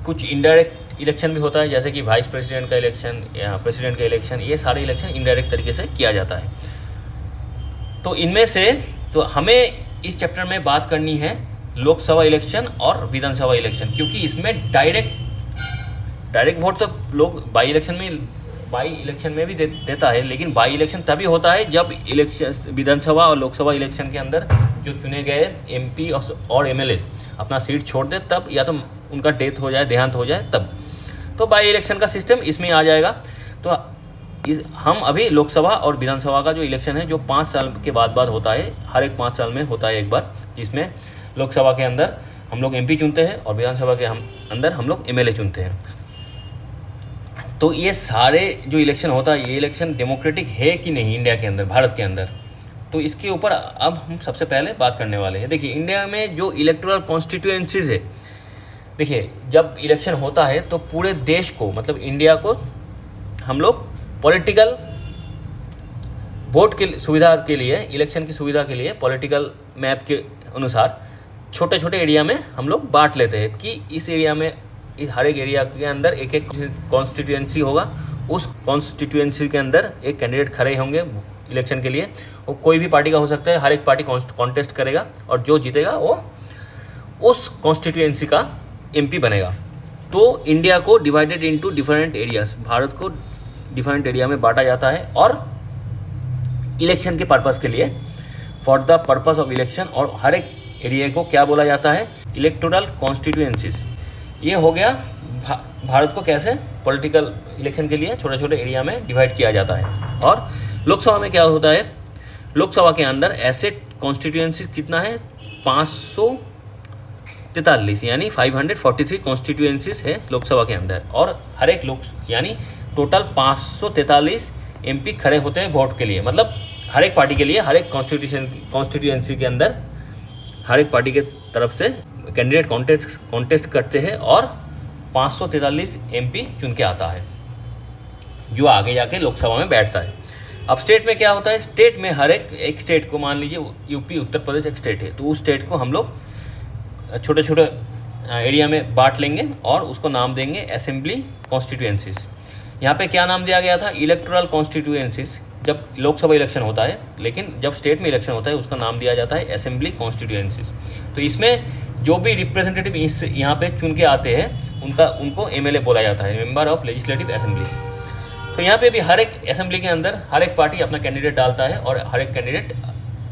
कुछ इनडायरेक्ट इलेक्शन भी होता है, जैसे कि वाइस प्रेसिडेंट का इलेक्शन या प्रेसिडेंट का इलेक्शन, ये सारे इलेक्शन इनडायरेक्ट तरीके से किया जाता है। तो इनमें से तो हमें इस चैप्टर में बात करनी है लोकसभा इलेक्शन और विधानसभा इलेक्शन, क्योंकि इसमें डायरेक्ट वोट तो लोग बाई इलेक्शन में भी देता है, लेकिन बाई इलेक्शन तभी होता है जब इलेक्शन विधानसभा और लोकसभा इलेक्शन के अंदर जो चुने गए एमपी और एमएलए अपना सीट छोड़ दे, तब या तो उनका डेथ हो जाए, देहांत हो जाए, तब तो बाई इलेक्शन का सिस्टम इसमें आ जाएगा। तो हम अभी लोकसभा और विधानसभा का जो इलेक्शन है जो 5 साल के बाद होता है, हर एक 5 साल में होता है एक बार, जिसमें लोकसभा के अंदर हम लोग एमपी चुनते हैं और विधानसभा के अंदर हम लोग एमएलए चुनते हैं। तो ये सारे जो इलेक्शन होता है, ये इलेक्शन डेमोक्रेटिक है कि नहीं इंडिया के अंदर, भारत के अंदर, तो इसके ऊपर अब हम सबसे पहले बात करने वाले हैं। देखिए, इंडिया में जो इलेक्टोरल कॉन्स्टिट्यूएंसीज है, देखिए जब इलेक्शन होता है तो पूरे देश को, मतलब इंडिया को, हम लोग पॉलिटिकल वोट की सुविधा के लिए, इलेक्शन की सुविधा के लिए पॉलिटिकल मैप के अनुसार छोटे छोटे एरिया में हम लोग बांट लेते हैं कि इस एरिया में, इस हर एक एरिया के अंदर एक एक कॉन्स्टिट्यूएंसी होगा, उस कॉन्स्टिट्यूएंसी के अंदर एक कैंडिडेट खड़े होंगे इलेक्शन के लिए, वो कोई भी पार्टी का हो सकता है, हर एक पार्टी कॉन्टेस्ट करेगा और जो जीतेगा वो उस कॉन्स्टिट्यूएंसी का एमपी बनेगा। तो इंडिया को divided into different areas, Bharat को डिफरेंट एरिया में बांटा जाता है और इलेक्शन के पर्पस के लिए, for the purpose of election, और हर एक एरिया को क्या बोला जाता है, इलेक्टोरल कॉन्स्टिट्यूएंसीज। ये हो गया भारत को कैसे पॉलिटिकल इलेक्शन के लिए छोटे छोटे एरिया में डिवाइड किया जाता है। और लोकसभा में क्या होता है, लोकसभा के अंदर ऐसे कॉन्स्टिट्यूएंसी कितना है, 543, यानी 543 कॉन्स्टिट्यूएंसीज है लोकसभा के अंदर, और हर एक यानी टोटल 543 एमपी खड़े होते हैं वोट के लिए, मतलब हर एक पार्टी के लिए, हर एक कॉन्स्टिट्यूएंसी के अंदर हर एक पार्टी के तरफ से कैंडिडेट कॉन्टेस्ट करते हैं और 543 MP चुन के आता है, जो आगे जाके लोकसभा में बैठता है। अब स्टेट में क्या होता है, स्टेट में हर एक स्टेट को, मान लीजिए यूपी उत्तर प्रदेश एक स्टेट है, तो उस स्टेट को हम लोग छोटे छोटे एरिया में बांट लेंगे और उसको नाम देंगे असेंबली कॉन्स्टिट्यूएंसीज। यहाँ पे क्या नाम दिया गया था, इलेक्टोरल कॉन्स्टिट्यूएंसीज जब लोकसभा इलेक्शन होता है, लेकिन जब स्टेट में इलेक्शन होता है उसका नाम दिया जाता है असेंबली कॉन्स्टिट्यूएंसीज। तो इसमें जो भी रिप्रेजेंटेटिव यहाँ पे चुन के आते हैं उनको MLA बोला जाता है, मेंबर ऑफ लेजिस्लेटिव असेंबली। तो यहाँ पे भी हर एक असेंबली के अंदर हर एक पार्टी अपना कैंडिडेट डालता है और हर एक कैंडिडेट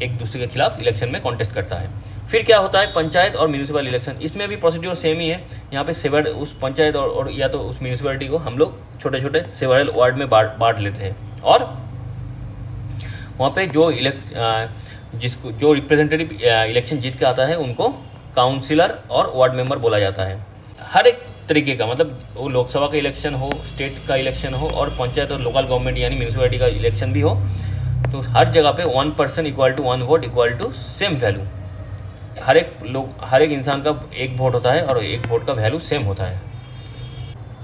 एक दूसरे के खिलाफ इलेक्शन में कॉन्टेस्ट करता है। फिर क्या होता है, पंचायत और म्यूनिसिपल इलेक्शन। इसमें भी प्रोसीड्यूर सेम ही है। यहाँ पे उस पंचायत और या तो उस म्यूनिसिपैलिटी को हम लोग छोटे छोटे सेवरल वार्ड में बांट लेते हैं और वहाँ पे जो रिप्रेजेंटेटिव इलेक्शन जीत के आता है उनको काउंसिलर और वार्ड मेंबर बोला जाता है। हर एक तरीके का, मतलब वो लोकसभा का इलेक्शन हो, स्टेट का इलेक्शन हो और पंचायत और लोकल गवर्नमेंट यानी म्यूनिसिपैलिटी का इलेक्शन भी हो, तो हर जगह पे 1 person equal to 1 vote equal to same value. हर एक इंसान का एक वोट होता है और एक वोट का वैल्यू सेम होता है।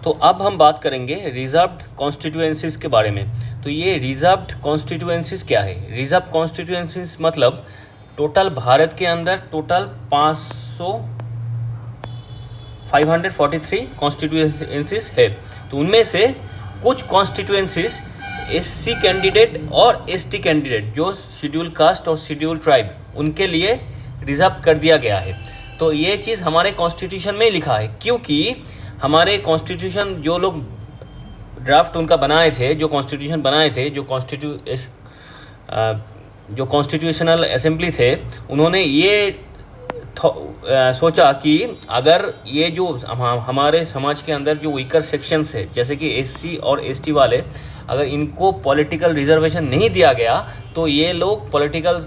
तो अब हम बात करेंगे रिजर्व्ड कॉन्स्टिट्यूएंसीज के बारे में। तो ये रिजर्व्ड कॉन्स्टिट्यूएंसीज क्या है? रिजर्व कॉन्स्टिट्यूएंसीज मतलब टोटल भारत के अंदर टोटल 543 कॉन्स्टिट्यूएंसीज है। तो उनमें से कुछ कॉन्स्टिट्यूएंसीज SC कैंडिडेट और ST कैंडिडेट, जो शेड्यूल कास्ट और शेड्यूल ट्राइब, उनके लिए रिजर्व कर दिया गया है। तो ये चीज़ हमारे कॉन्स्टिट्यूशन में लिखा है, क्योंकि हमारे कॉन्स्टिट्यूशन जो लोग ड्राफ्ट उनका बनाए थे, जो कॉन्स्टिट्यूशन बनाए थे, जो कॉन्स्टिट्यूशनल असेंबली थे, उन्होंने ये सोचा कि अगर ये जो हमारे समाज के अंदर जो वीकर सेक्शंस है, जैसे कि SC और ST वाले, अगर इनको पॉलिटिकल रिजर्वेशन नहीं दिया गया तो ये लोग पॉलिटिकल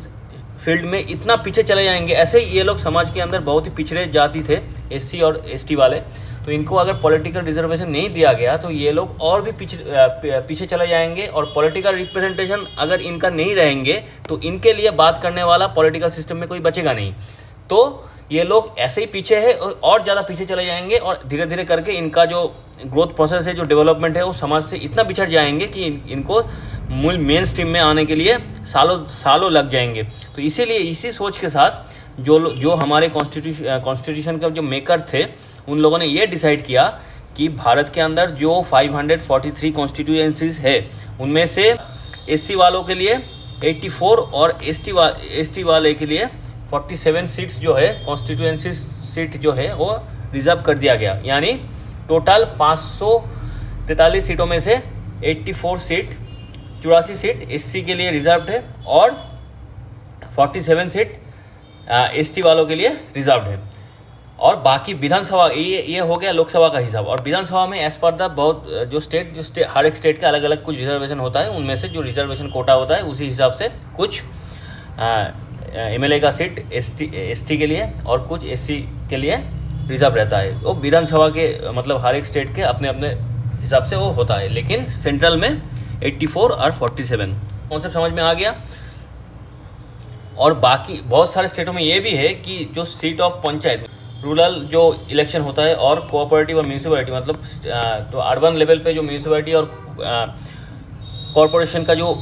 फील्ड में इतना पीछे चले जाएंगे। ऐसे ही ये लोग समाज के अंदर बहुत ही पिछड़े जाति थे, SC और ST वाले, तो इनको अगर पॉलिटिकल रिजर्वेशन नहीं दिया गया तो ये लोग और भी पीछे चले जाएंगे और पॉलिटिकल रिप्रेजेंटेशन अगर इनका नहीं रहेंगे तो इनके लिए बात करने वाला पॉलिटिकल सिस्टम में कोई बचेगा नहीं। तो ये लोग ऐसे ही पीछे है और ज़्यादा पीछे चले जाएंगे और धीरे धीरे करके इनका जो ग्रोथ प्रोसेस है, जो डेवलपमेंट है, वो समाज से इतना बिछड़ जाएंगे कि इनको मूल मेन स्ट्रीम में आने के लिए सालों लग जाएंगे। तो इसीलिए इसी सोच के साथ जो हमारे कॉन्स्टिट्यूशन का जो मेकर थे, उन लोगों ने ये डिसाइड किया कि भारत के अंदर जो 543 कॉन्स्टिट्यूएंसीज है, उनमें से SC वालों के लिए 84 और ST वाले के लिए 47 सीट्स जो है, कॉन्स्टिट्यूएंसी सीट जो है, वो रिजर्व कर दिया गया। यानी टोटल 543 सीटों में से 84 सीट SC के लिए रिजर्व्ड है और 47 सीट ST वालों के लिए रिजर्व्ड है। और बाकी विधानसभा, ये हो गया लोकसभा का हिसाब। और विधानसभा में एज पर द हर एक स्टेट का अलग अलग कुछ रिजर्वेशन होता है, उनमें से जो रिजर्वेशन कोटा होता है उसी हिसाब से कुछ MLA का सीट ST के लिए और कुछ SC के लिए रिजर्व रहता है। वो विधानसभा के मतलब हर एक स्टेट के अपने अपने हिसाब से वो होता है, लेकिन सेंट्रल में 84 और 47 कॉन्सेप्ट समझ में आ गया। और बाकी बहुत सारे स्टेटों में ये भी है कि जो सीट ऑफ पंचायत, रूरल जो इलेक्शन होता है और कोऑपरेटिव और म्यूनिसिपैलिटी, मतलब तो अर्बन लेवल पे जो म्यूनिसिपैलिटी और कॉरपोरेशन का जो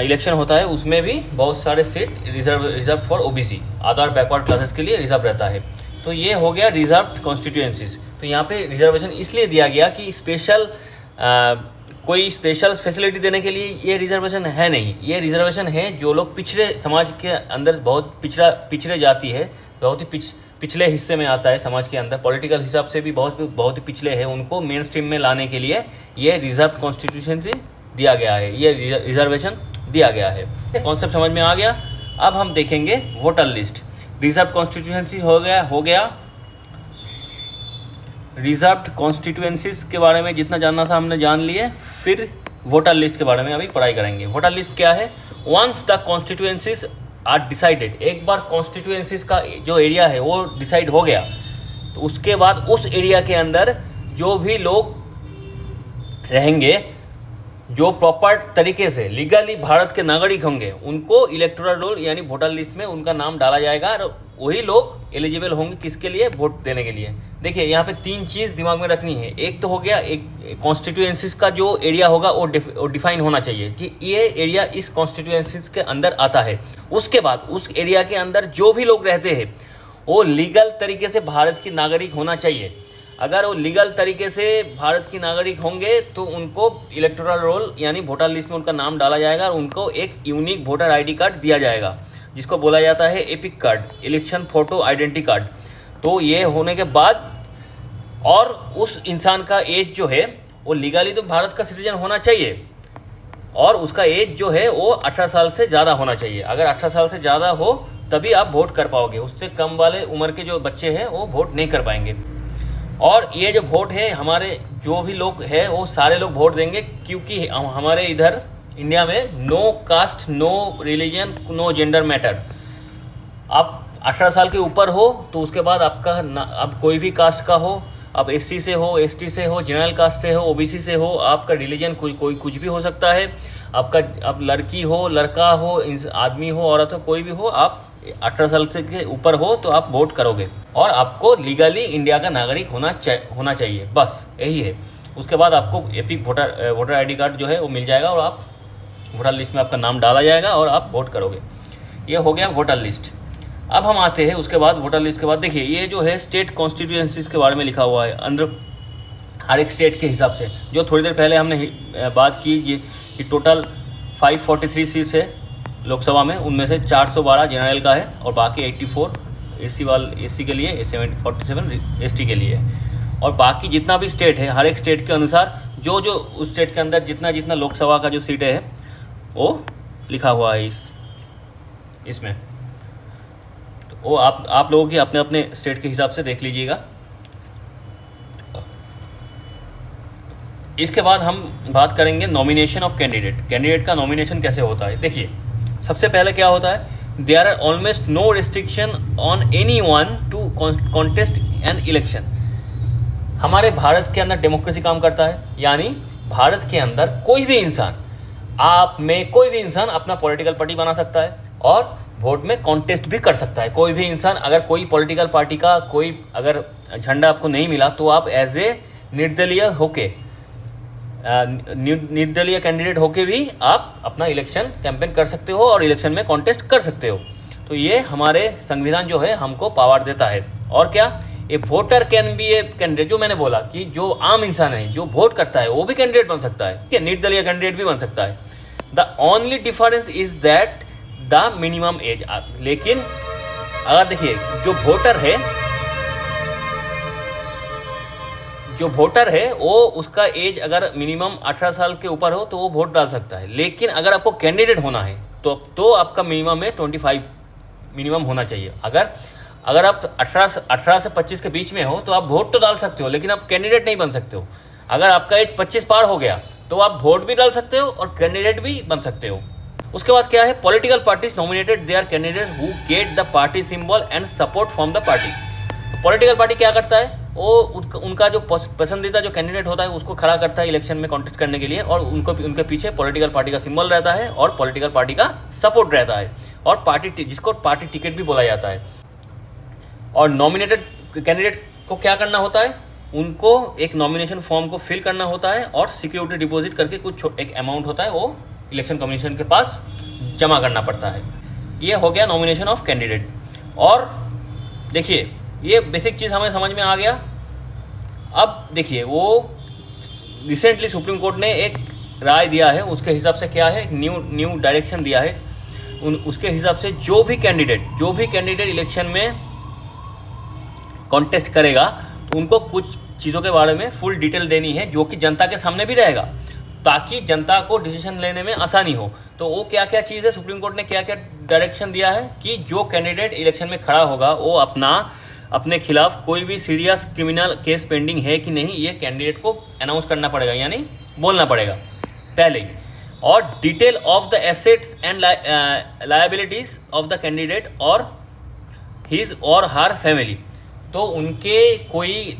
इलेक्शन होता है, उसमें भी बहुत सारे seat reserve for OBC, other backward classes के लिए रिजर्व रहता है। तो ये हो गया रिजर्व्ड कॉन्स्टिट्यूएंसीज। तो यहाँ पे रिजर्वेशन इसलिए दिया गया कि कोई स्पेशल फैसिलिटी देने के लिए ये रिजर्वेशन है नहीं। ये रिजर्वेशन है जो लोग पिछड़े समाज के अंदर बहुत पिछड़े जाती है, बहुत ही पिछले हिस्से में आता है समाज के अंदर, पॉलिटिकल हिसाब से भी बहुत ही पिछले हैं, उनको मेन स्ट्रीम में लाने के लिए ये रिजर्व कॉन्स्टिट्यूएंसी दिया गया है, ये रिजर्वेशन दिया गया है। कॉन्सेप्ट समझ में आ गया। अब हम देखेंगे वोटर लिस्ट। रिजर्व कॉन्स्टिट्यूएंसी हो गया। रिजर्व्ड कॉन्स्टिट्यूएंसीज के बारे में जितना जानना था हमने जान लिए। फिर वोटर लिस्ट के बारे में अभी पढ़ाई करेंगे। वोटर लिस्ट क्या है? Once the constituencies are decided, एक बार कॉन्स्टिट्यूएंसीज का जो एरिया है वो डिसाइड हो गया, तो उसके बाद उस एरिया के अंदर जो भी लोग रहेंगे जो प्रॉपर तरीके से लीगली भारत के नागरिक होंगे उनको इलेक्टोरल रोल यानी वोटर लिस्ट में उनका नाम डाला जाएगा और वही लोग एलिजिबल होंगे किसके लिए, वोट देने के लिए। देखिए यहाँ पे 3 चीज़ दिमाग में रखनी है। एक तो हो गया, एक कॉन्स्टिट्यूएंसीज का जो एरिया होगा वो डिफाइन होना चाहिए कि ये एरिया इस कॉन्स्टिट्यूएंसीज के अंदर आता है। उसके बाद उस एरिया के अंदर जो भी लोग रहते हैं वो लीगल तरीके से भारत की नागरिक होना चाहिए। अगर वो लीगल तरीके से भारत की नागरिक होंगे तो उनको इलेक्टोरल रोल यानी वोटर लिस्ट में उनका नाम डाला जाएगा और उनको एक यूनिक वोटर आईडी कार्ड दिया जाएगा जिसको बोला जाता है epic card, election photo identity card. तो ये होने के बाद और उस इंसान का एज जो है वो लीगली तो भारत का सिटीजन होना चाहिए और उसका एज जो है वो 18 साल से ज़्यादा होना चाहिए। अगर 18 साल से ज़्यादा हो तभी आप वोट कर पाओगे, उससे कम वाले उम्र के जो बच्चे हैं वो वोट नहीं कर पाएंगे। और ये जो वोट है हमारे जो भी लोग हैं वो सारे लोग वोट देंगे, क्योंकि हमारे इधर इंडिया में no caste, no religion, no gender matter. आप 18 साल के ऊपर हो तो उसके बाद आपका आप कोई भी कास्ट का हो, आप एससी से हो, एसटी से हो, जनरल कास्ट से हो, ओबीसी से हो, आपका रिलीजन कोई कुछ भी हो सकता है। आप लड़की हो, लड़का हो, आदमी हो, औरत हो, कोई भी हो, आप 18 साल से के ऊपर हो तो आप वोट करोगे और आपको लीगली इंडिया का नागरिक होना चाहिए, बस यही है। उसके बाद आपको एपिक वोटर आईडी कार्ड जो है वो मिल जाएगा और आप वोटर लिस्ट में आपका नाम डाला जाएगा और आप वोट करोगे। ये हो गया वोटर लिस्ट। अब हम आते हैं उसके बाद वोटर लिस्ट के बाद देखिए ये जो है स्टेट कॉन्स्टिट्यूएंसीज के बारे में लिखा हुआ है अंडर हर एक स्टेट के हिसाब से। जो थोड़ी देर पहले हमने बात की कि टोटल 543 सीट्स है लोकसभा में, उनमें से 412 जनरल का है और बाकी 84 एससी के लिए, 47 एसटी के लिए। और बाकी जितना भी स्टेट है हर एक स्टेट के अनुसार जो उस स्टेट के अंदर जितना लोकसभा का जो सीट है वो लिखा हुआ है इसमें। तो वो आप लोगों की अपने अपने स्टेट के हिसाब से देख लीजिएगा। इसके बाद हम बात करेंगे नॉमिनेशन ऑफ कैंडिडेट का नॉमिनेशन कैसे होता है। देखिए सबसे पहले क्या होता है, there are almost no restriction on anyone to contest an election. हमारे भारत के अंदर डेमोक्रेसी काम करता है, यानी भारत के अंदर कोई भी इंसान, आप में कोई भी इंसान अपना पॉलिटिकल पार्टी बना सकता है और वोट में कॉन्टेस्ट भी कर सकता है। कोई भी इंसान अगर कोई पॉलिटिकल पार्टी का कोई अगर झंडा आपको नहीं मिला तो आप एज ए निर्दलीय कैंडिडेट होके भी आप अपना इलेक्शन कैंपेन कर सकते हो और इलेक्शन में कॉन्टेस्ट कर सकते हो। तो ये हमारे संविधान जो है हमको पावर देता है। और क्या, a voter can be a candidate, जो मैंने बोला कि जो आम इंसान है जो वोट करता है वो भी कैंडिडेट बन सकता है, ठीक है, निर्दलीय कैंडिडेट भी बन सकता है। The only difference is that the minimum age. लेकिन अगर देखिए जो वोटर है वो उसका एज अगर मिनिमम 18 साल के ऊपर हो तो वो वोट डाल सकता है। लेकिन अगर आपको कैंडिडेट होना है तो आपका मिनिमम है 25 मिनिमम होना चाहिए। अगर आप 18 से 25 के बीच में हो तो आप वोट तो डाल सकते हो लेकिन आप कैंडिडेट नहीं बन सकते हो। अगर आपका एज 25 पार हो गया तो आप वोट भी डाल सकते हो और कैंडिडेट भी बन सकते हो। उसके बाद क्या है, political parties nominated there candidate who get the party symbol and support from the party. Political party क्या करता है, वो उनका जो पसंदीदा जो कैंडिडेट होता है उसको खड़ा करता है इलेक्शन में कॉन्टेस्ट करने के लिए और उनके पीछे पॉलिटिकल पार्टी का सिंबल रहता है और पॉलिटिकल पार्टी का सपोर्ट रहता है और जिसको पार्टी टिकट भी बोला जाता है। और नॉमिनेटेड कैंडिडेट को क्या करना होता है, उनको एक नॉमिनेशन फॉर्म को फिल करना होता है और सिक्योरिटी डिपॉजिट करके कुछ एक अमाउंट होता है वो इलेक्शन कमीशन के पास जमा करना पड़ता है। ये हो गया नॉमिनेशन ऑफ कैंडिडेट। और देखिए ये बेसिक चीज़ हमें समझ में आ गया। अब देखिए वो रिसेंटली सुप्रीम कोर्ट ने एक राय दिया है, उसके हिसाब से क्या है, न्यू डायरेक्शन दिया है। उसके हिसाब से जो भी कैंडिडेट इलेक्शन में कॉन्टेस्ट करेगा तो उनको कुछ चीज़ों के बारे में फुल डिटेल देनी है जो कि जनता के सामने भी रहेगा ताकि जनता को डिसीजन लेने में आसानी हो। तो वो क्या क्या चीज़ है, सुप्रीम कोर्ट ने क्या क्या डायरेक्शन दिया है कि जो कैंडिडेट इलेक्शन में खड़ा होगा वो अपने खिलाफ कोई भी सीरियस क्रिमिनल केस पेंडिंग है कि नहीं ये कैंडिडेट को अनाउंस करना पड़ेगा, यानी बोलना पड़ेगा पहले ही। और detail of the assets and liabilities of the candidate और हिज और हर फैमिली। तो उनके कोई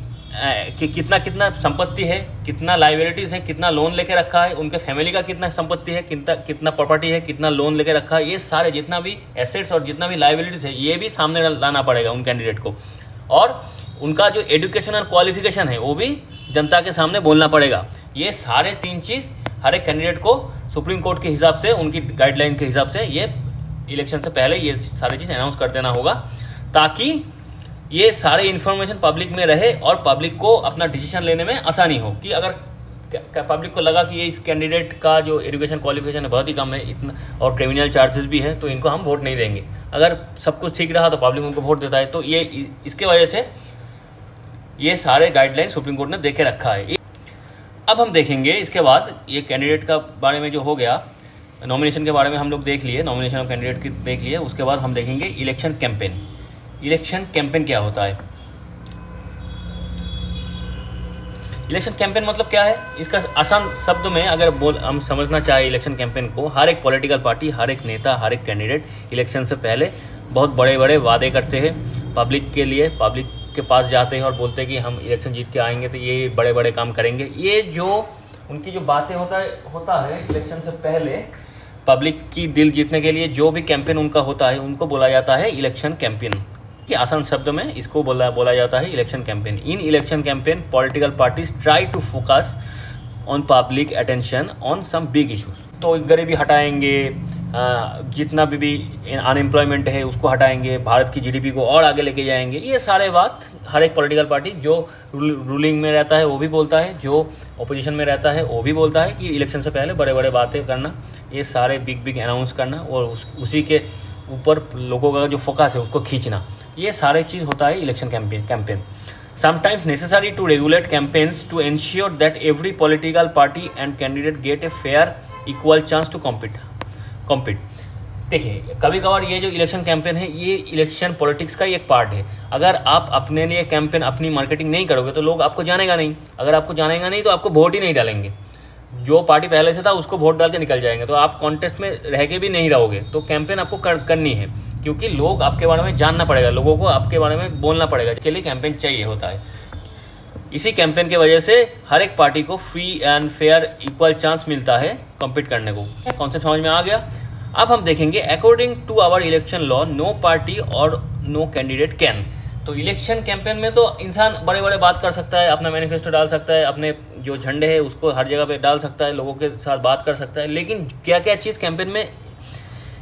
कि कितना कितना संपत्ति है, कितना लाइबिलिटीज़ है, कितना लोन लेके रखा है, उनके फैमिली का कितना संपत्ति है, कितना कितना प्रॉपर्टी है, कितना लोन लेके रखा है, ये सारे जितना भी एसेट्स और जितना भी लाइबिलिटीज़ है ये भी सामने लाना पड़ेगा उन कैंडिडेट को। और उनका जो एजुकेशन और क्वालिफिकेशन है वो भी जनता के सामने बोलना पड़ेगा। ये सारे 3 चीज़ हर एक कैंडिडेट को सुप्रीम कोर्ट के हिसाब से, उनकी गाइडलाइन के हिसाब से ये इलेक्शन से पहले ये सारी चीज़ अनाउंस कर देना होगा, ताकि ये सारे इन्फॉर्मेशन पब्लिक में रहे और पब्लिक को अपना डिसीजन लेने में आसानी हो। कि अगर पब्लिक को लगा कि ये इस कैंडिडेट का जो एजुकेशन क्वालिफिकेशन है बहुत ही कम है इतना और क्रिमिनल चार्जेस भी हैं, तो इनको हम वोट नहीं देंगे। अगर सब कुछ ठीक रहा तो पब्लिक उनको वोट देता है। तो ये इसके वजह से ये सारे गाइडलाइन सुप्रीम कोर्ट ने दे के रखा है। अब हम देखेंगे इसके बाद ये कैंडिडेट का बारे में जो हो गया, नॉमिनेशन के बारे में हम लोग देख लिए, नॉमिनेशन ऑफ कैंडिडेट की देख लिए। उसके बाद हम देखेंगे इलेक्शन कैंपेन। इलेक्शन कैंपेन क्या होता है? इलेक्शन कैंपेन मतलब क्या है? इसका आसान शब्द में अगर हम समझना चाहे इलेक्शन कैंपेन को, हर एक पॉलिटिकल पार्टी, हर एक नेता, हर एक कैंडिडेट इलेक्शन से पहले बहुत बड़े बड़े वादे करते हैं पब्लिक के लिए। पब्लिक के पास जाते हैं और बोलते हैं कि हम इलेक्शन जीत के आएंगे तो ये बड़े बड़े काम करेंगे। ये जो उनकी जो बातें होता है इलेक्शन से पहले पब्लिक की दिल जीतने के लिए जो भी कैंपेन उनका होता है उनको बोला जाता है इलेक्शन कैंपेन। कि आसान शब्द में इसको बोला जाता है election campaign. In election campaign political parties try to focus on public attention on some big issues. तो गरीबी हटाएंगे, जितना भी अनएम्प्लॉयमेंट है उसको हटाएंगे, भारत की जीडीपी को और आगे लेके जाएंगे। ये सारे बात हर एक पॉलिटिकल पार्टी जो रूलिंग में रहता है वो भी बोलता है, जो अपोजिशन में रहता है वो भी बोलता है कि इलेक्शन से पहले बड़े बड़े बातें करना, ये सारे बिग अनाउंस करना और उसी के ऊपर लोगों का जो फोकस है उसको खींचना, ये सारे चीज़ होता है election campaign. Sometimes necessary to regulate campaigns to ensure that every political party and candidate get a fair equal chance to compete। देखिए कभी कभार ये जो इलेक्शन कैंपेन है ये इलेक्शन पॉलिटिक्स का एक पार्ट है। अगर आप अपने लिए कैंपेन अपनी मार्केटिंग नहीं करोगे तो लोग आपको जानेगा नहीं। अगर आपको जानेगा नहीं तो आपको वोट ही नहीं डालेंगे। जो पार्टी पहले से था उसको वोट डाल के निकल जाएंगे, तो आप कॉन्टेस्ट में रह के भी नहीं रहोगे। तो कैंपेन आपको करनी है क्योंकि लोग आपके बारे में जानना पड़ेगा, लोगों को आपके बारे में बोलना पड़ेगा, इसके लिए कैंपेन चाहिए होता है। इसी कैंपेन की वजह से हर एक पार्टी को free and fair equal chance मिलता है कॉम्पीट करने को। कॉन्सेप्ट समझ में आ गया? अब हम देखेंगे according to our election law no party और नो कैंडिडेट कैन। तो इलेक्शन कैंपेन में तो इंसान बड़े बड़े बात कर सकता है, अपना मैनिफेस्टो डाल सकता है, अपने जो झंडे है उसको हर जगह पे डाल सकता है, लोगों के साथ बात कर सकता है, लेकिन क्या क्या चीज़ कैंपेन में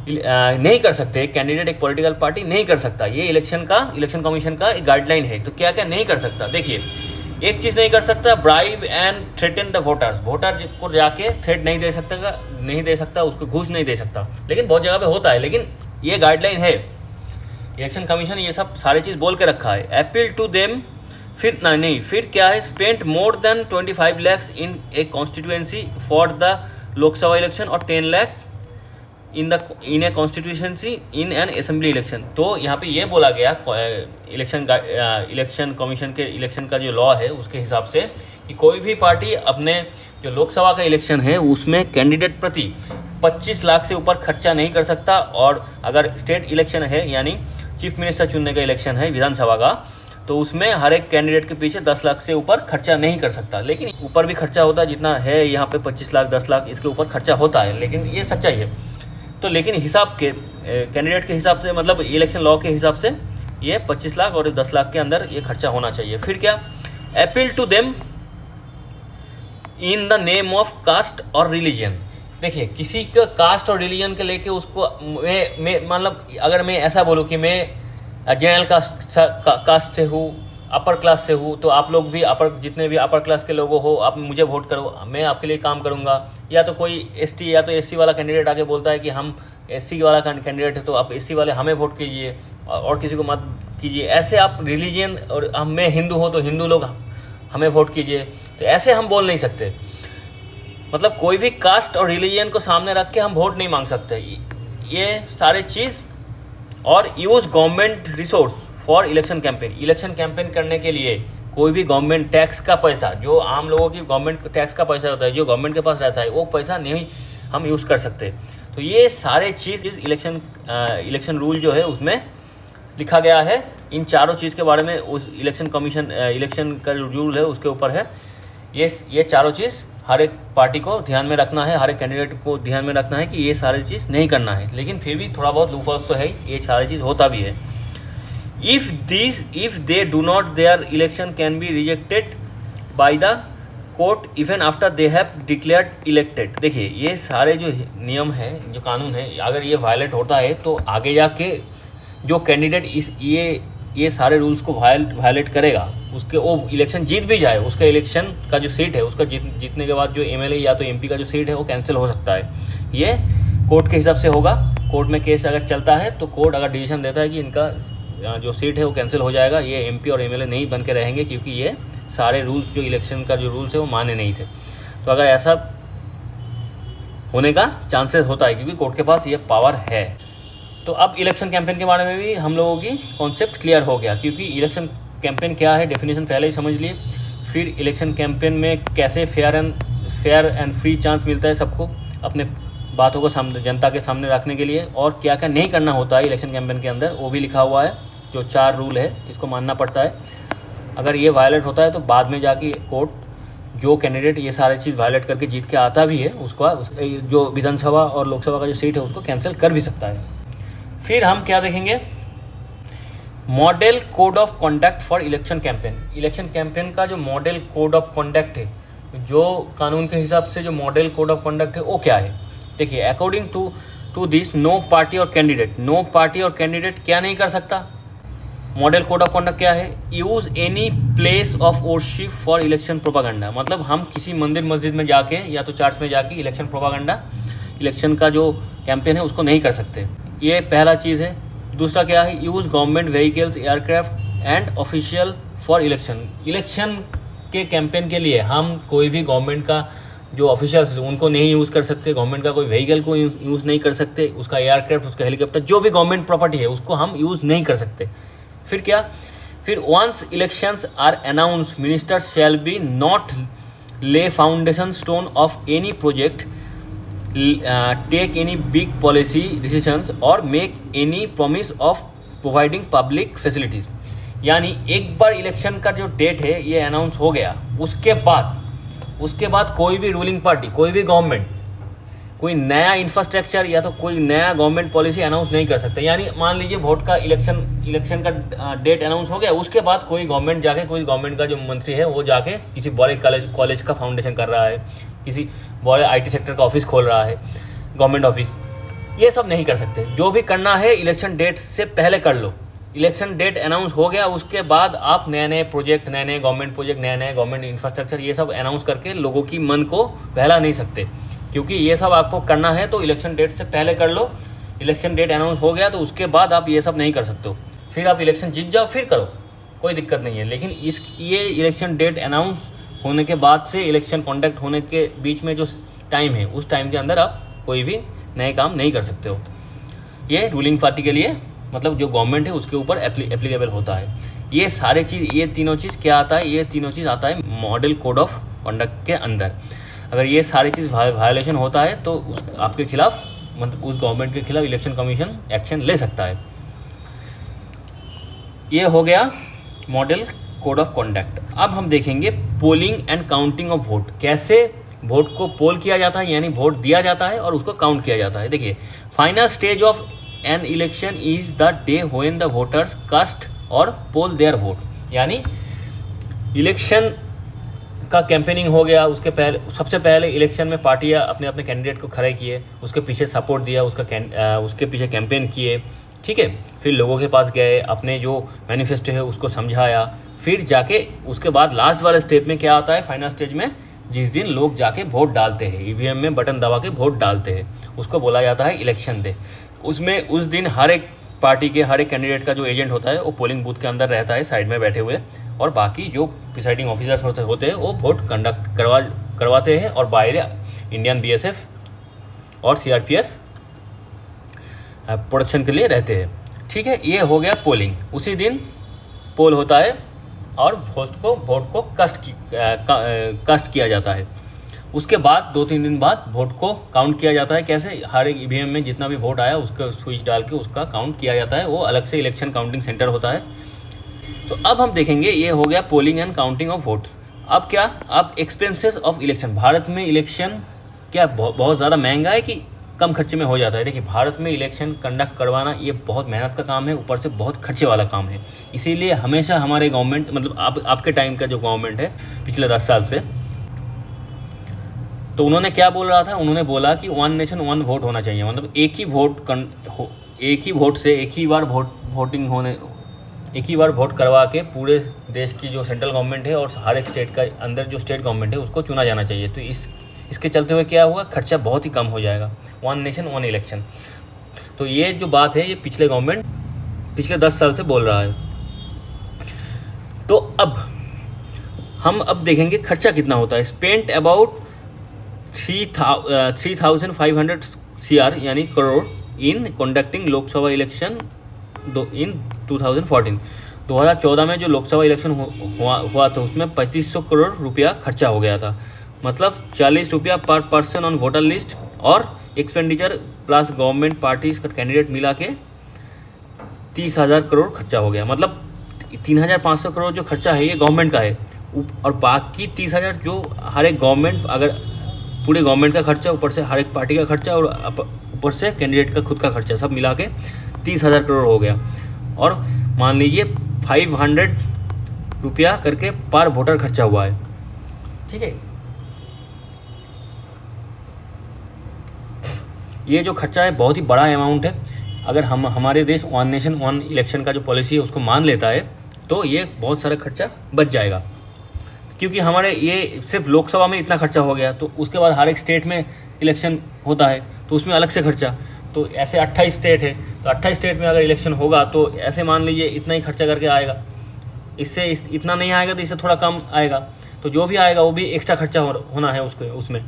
नहीं कर सकते कैंडिडेट, एक पॉलिटिकल पार्टी नहीं कर सकता। ये इलेक्शन कमीशन का एक गाइडलाइन है। तो क्या क्या नहीं कर सकता? देखिए, एक चीज़ नहीं कर सकता, bribe and threaten the voters. Voter को जाके थ्रेट नहीं दे सकता, उसको घूस नहीं दे सकता। लेकिन बहुत जगह पे होता है, लेकिन ये गाइडलाइन है, इलेक्शन कमीशन ये सब सारी चीज़ बोल के रखा है। अपील टू देम, फिर क्या है, spend more than 25 lakhs in A constituency for the Lok Sabha election और 10 lakh in A constituency in an assembly election. तो यहाँ पे ये बोला गया इलेक्शन कमीशन के इलेक्शन का जो लॉ है उसके हिसाब से कि कोई भी पार्टी अपने जो लोकसभा का इलेक्शन है उसमें कैंडिडेट प्रति 25 लाख से ऊपर खर्चा नहीं कर सकता। और अगर स्टेट इलेक्शन है यानी चीफ मिनिस्टर चुनने का इलेक्शन है विधानसभा का, तो उसमें हर एक कैंडिडेट के पीछे 10 लाख से ऊपर खर्चा नहीं कर सकता। लेकिन ऊपर भी खर्चा होता है, जितना है यहाँ पे 25 लाख 10 लाख इसके ऊपर खर्चा होता है, लेकिन ये सच्चाई है। तो लेकिन हिसाब के कैंडिडेट के हिसाब से, मतलब इलेक्शन लॉ के हिसाब से ये 25 लाख और 10 लाख के अंदर ये खर्चा होना चाहिए। फिर क्या, appeal to them in the name of caste और रिलीजन। देखिए, किसी का कास्ट और रिलीजन के लेके उसको मैं मतलब अगर मैं ऐसा बोलूँ कि मैं जनरल कास्ट से हूँ, अपर क्लास से हूँ, तो आप लोग भी जितने भी अपर क्लास के लोगों हो, आप मुझे वोट करो, मैं आपके लिए काम करूँगा। या तो कोई एसटी या तो एससी वाला कैंडिडेट आके बोलता है कि हम एससी वाला कैंडिडेट है तो आप एससी वाले हमें वोट कीजिए और किसी को मत कीजिए। ऐसे आप रिलीजन और मैं हिंदू हूँ तो हिंदू लोग हमें वोट कीजिए, तो ऐसे हम बोल नहीं सकते। मतलब कोई भी कास्ट और रिलीजन को सामने रख के हम वोट नहीं मांग सकते। ये सारे चीज़ और use government resource for election campaign. Election campaign करने के लिए कोई भी गवर्नमेंट टैक्स का पैसा, जो आम लोगों की गवर्नमेंट टैक्स का पैसा होता है, जो गवर्नमेंट के पास रहता है, वो पैसा नहीं हम यूज़ कर सकते। तो ये सारे चीज़ इलेक्शन रूल जो है उसमें लिखा गया है इन चारों चीज़ के बारे में उस इलेक्शन कमीशन इलेक्शन का जो रूल है उसके ऊपर है। ये चारों चीज़ हर एक पार्टी को ध्यान में रखना है, हर एक कैंडिडेट को ध्यान में रखना है कि ये सारी चीज़ नहीं करना है। लेकिन फिर भी थोड़ा बहुत लूपहोल्स तो है ही, ये सारी चीज़ होता भी है। If they do not, their election can be rejected by the court even after they have declared elected. देखिए ये सारे जो नियम हैं, जो कानून है, अगर ये वायलेट होता है तो आगे जाके जो कैंडिडेट ये सारे रूल्स को वायलेट करेगा, उसके वो इलेक्शन जीत भी जाए, उसका इलेक्शन का जो सीट है उसका जीतने के बाद जो एमएलए या तो एमपी का जो सीट है वो कैंसिल हो सकता है। ये कोर्ट के हिसाब से होगा। कोर्ट में केस अगर चलता है तो कोर्ट अगर डिसीजन देता है कि इनका जो सीट है वो कैंसिल हो जाएगा, ये एमपी और एमएलए नहीं बन के रहेंगे क्योंकि ये सारे रूल्स जो इलेक्शन का जो रूल्स है वो माने नहीं थे। तो अगर ऐसा होने का चांसेस होता है क्योंकि कोर्ट के पास ये पावर है। तो अब इलेक्शन कैंपेन के बारे में भी हम लोगों की कॉन्सेप्ट क्लियर हो गया, क्योंकि इलेक्शन कैंपेन क्या है डेफिनेशन पहले ही समझ लिए। फिर इलेक्शन कैंपेन में कैसे फेयर एंड फ्री चांस मिलता है सबको अपने बातों को जनता के सामने रखने के लिए, और क्या क्या नहीं करना होता है इलेक्शन कैंपेन के अंदर वो भी लिखा हुआ है। जो 4 रूल है इसको मानना पड़ता है। अगर ये वायलेट होता है तो बाद में जाके कोर्ट जो कैंडिडेट ये सारी चीज़ वायलेट करके जीत के आता भी है उसका जो विधानसभा और लोकसभा का जो सीट है उसको कैंसिल कर भी सकता है। फिर हम क्या देखेंगे, model code of conduct for election campaign. Election campaign का जो मॉडल कोड ऑफ कंडक्ट है, जो कानून के हिसाब से जो मॉडल कोड ऑफ कंडक्ट है वो क्या है। देखिए according to this no party और कैंडिडेट क्या नहीं कर सकता। मॉडल कोड ऑफ कंडक्ट क्या है, use any place of worship for election propaganda. मतलब हम किसी मंदिर मस्जिद में जाके या तो चर्च में जाके इलेक्शन प्रोपागेंडा, इलेक्शन का जो कैंपेन है उसको नहीं कर सकते। ये पहला चीज़ है। दूसरा क्या है, use government vehicles, aircraft and official for election के कैंपेन के लिए हम कोई भी गवर्नमेंट का जो ऑफिशियल्स उनको नहीं यूज़ कर सकते, गवर्नमेंट का कोई व्हीकल को यूज़ नहीं कर सकते, उसका एयरक्राफ्ट, उसका हेलीकॉप्टर, जो भी गवर्नमेंट प्रॉपर्टी है उसको हम यूज़ नहीं कर सकते। फिर क्या, फिर once elections are announce ministers shall be not lay foundation stone of any project, take any big policy decisions or make any promise of providing public facilities। यानी एक बार इलेक्शन का जो डेट है ये अनाउंस हो गया, उसके बाद कोई भी रूलिंग पार्टी, कोई भी गवर्नमेंट कोई नया इंफ्रास्ट्रक्चर या तो कोई नया गवर्नमेंट पॉलिसी अनाउंस नहीं कर सकता। यानी मान लीजिए वोट का इलेक्शन का डेट अनाउंस हो गया, उसके बाद कोई गवर्नमेंट का जो मंत्री है वो जाके किसी बड़े कॉलेज का फाउंडेशन कर रहा है, किसी बड़े IT सेक्टर का ऑफिस खोल रहा है, गवर्नमेंट ऑफिस, ये सब नहीं कर सकते। जो भी करना है इलेक्शन डेट से पहले कर लो। इलेक्शन डेट अनाउंस हो गया उसके बाद आप नए प्रोजेक्ट, नए गवर्नमेंट इंफ्रास्ट्रक्चर ये सब अनाउंस करके लोगों की मन को बहला नहीं सकते, क्योंकि ये सब आपको करना है तो इलेक्शन डेट से पहले कर लो। इलेक्शन डेट अनाउंस हो गया तो उसके बाद आप ये सब नहीं कर सकते हो। फिर आप इलेक्शन जीत जाओ फिर करो, कोई दिक्कत नहीं है। लेकिन ये इलेक्शन डेट अनाउंस होने के बाद से इलेक्शन कंडक्ट होने के बीच में जो टाइम है उस टाइम के अंदर आप कोई भी नए काम नहीं कर सकते हो। ये रूलिंग पार्टी के लिए, मतलब जो गवर्नमेंट है उसके ऊपर एप्लीकेबल होता है। ये सारे चीज़, ये तीनों चीज़ क्या आता है, ये तीनों चीज़ आता है मॉडल कोड ऑफ कंडक्ट के अंदर। अगर ये सारी चीज़ वायलेशन होता है तो आपके खिलाफ, मतलब उस गवर्नमेंट के खिलाफ इलेक्शन कमीशन एक्शन ले सकता है। ये हो गया मॉडल कोड ऑफ कंडक्ट। अब हम देखेंगे polling and counting of vote. कैसे वोट को पोल किया जाता है, यानी वोट दिया जाता है और उसको काउंट किया जाता है। देखिए, final stage of an election is the day when the voters cast और पोल देयर वोट। यानी इलेक्शन का कैंपेनिंग हो गया, उसके पहले, सबसे पहले इलेक्शन में पार्टियां अपने अपने कैंडिडेट को खड़े किए, उसके पीछे सपोर्ट दिया, उसके पीछे कैंपेन किए, ठीक है। फिर लोगों के पास गए, अपने जो मैनिफेस्टो है उसको समझाया, फिर जाके उसके बाद लास्ट वाले स्टेप में क्या आता है, फाइनल स्टेज में जिस दिन लोग जाके वोट डालते हैं, ईवीएम में बटन दबा के वोट डालते हैं, उसको बोला जाता है इलेक्शन डे। उसमें उस दिन हर एक पार्टी के, हर एक कैंडिडेट का जो एजेंट होता है वो पोलिंग बूथ के अंदर रहता है साइड में बैठे हुए, और बाकी जो प्रिसाइडिंग ऑफिसर्स होते हैं वो वोट कंडक्ट करवाते हैं, और बाहर इंडियन BSF और CRPF प्रोडक्शन के लिए रहते हैं, ठीक है। ये हो गया पोलिंग। उसी दिन पोल होता है और वोट को कास्ट किया जाता है। उसके बाद 2-3 दिन बाद वोट को काउंट किया जाता है। कैसे, हर एक ईवीएम में जितना भी वोट आया उसका स्विच डाल के उसका काउंट किया जाता है। वो अलग से इलेक्शन काउंटिंग सेंटर होता है, तो अब हम देखेंगे, ये हो गया polling and counting of votes. अब क्या, अब एक्सपेंसेस ऑफ इलेक्शन। भारत में इलेक्शन क्या बहुत ज़्यादा महंगा है कि कम खर्चे में हो जाता है? देखिए, भारत में इलेक्शन कंडक्ट करवाना ये बहुत मेहनत का काम है, ऊपर से बहुत खर्चे वाला काम है। इसीलिए हमेशा हमारे गवर्नमेंट, मतलब आपके टाइम का जो गवर्नमेंट है पिछले 10 साल से, तो उन्होंने क्या बोल रहा था, उन्होंने बोला कि 1 नेशन 1 वोट होना चाहिए। मतलब एक ही वोट से एक ही बार वोट करवा के पूरे देश की जो सेंट्रल गवर्नमेंट है और हर एक स्टेट का अंदर जो स्टेट गवर्नमेंट है उसको चुना जाना चाहिए। तो इसके चलते हुए क्या हुआ, खर्चा बहुत ही कम हो जाएगा। 1 नेशन 1 इलेक्शन, तो ये जो बात है ये पिछले गवर्नमेंट पिछले 10 साल से बोल रहा है। तो अब हम देखेंगे खर्चा कितना होता है। स्पेंट अबाउट 3,500 CR यानी crore in conducting Lok Sabha election in 2014। 2014 में जो लोकसभा इलेक्शन हुआ था उसमें 3500 करोड़ रुपया खर्चा हो गया था। मतलब 40 रुपया पर पर्सन ऑन वोटर लिस्ट, और एक्सपेंडिचर प्लस गवर्नमेंट पार्टीज का कैंडिडेट मिला के 30,000 करोड़ खर्चा हो गया। मतलब 3,500 करोड़ जो खर्चा है ये गवर्नमेंट का है, और बाकी 30,000 जो हर एक गवर्नमेंट, अगर पूरे गवर्नमेंट का खर्चा, ऊपर से हर एक पार्टी का खर्चा और ऊपर से कैंडिडेट का खुद का खर्चा, सब मिला के 30,000 करोड़ हो गया। और मान लीजिए 500 रुपया करके पर वोटर खर्चा हुआ है, ठीक है। ये जो खर्चा है बहुत ही बड़ा अमाउंट है। अगर हमारे देश 1 नेशन 1 इलेक्शन का जो पॉलिसी है उसको मान लेता है तो ये बहुत सारा खर्चा बच जाएगा, क्योंकि हमारे ये सिर्फ लोकसभा में इतना खर्चा हो गया, तो उसके बाद हर एक स्टेट में इलेक्शन होता है तो उसमें अलग से खर्चा। तो ऐसे 28 स्टेट है, तो 28 स्टेट में अगर इलेक्शन होगा तो ऐसे मान लीजिए इतना ही खर्चा करके आएगा। इससे इतना नहीं आएगा तो इससे थोड़ा कम आएगा, तो जो भी आएगा वो भी एक्स्ट्रा खर्चा होना है उसमें।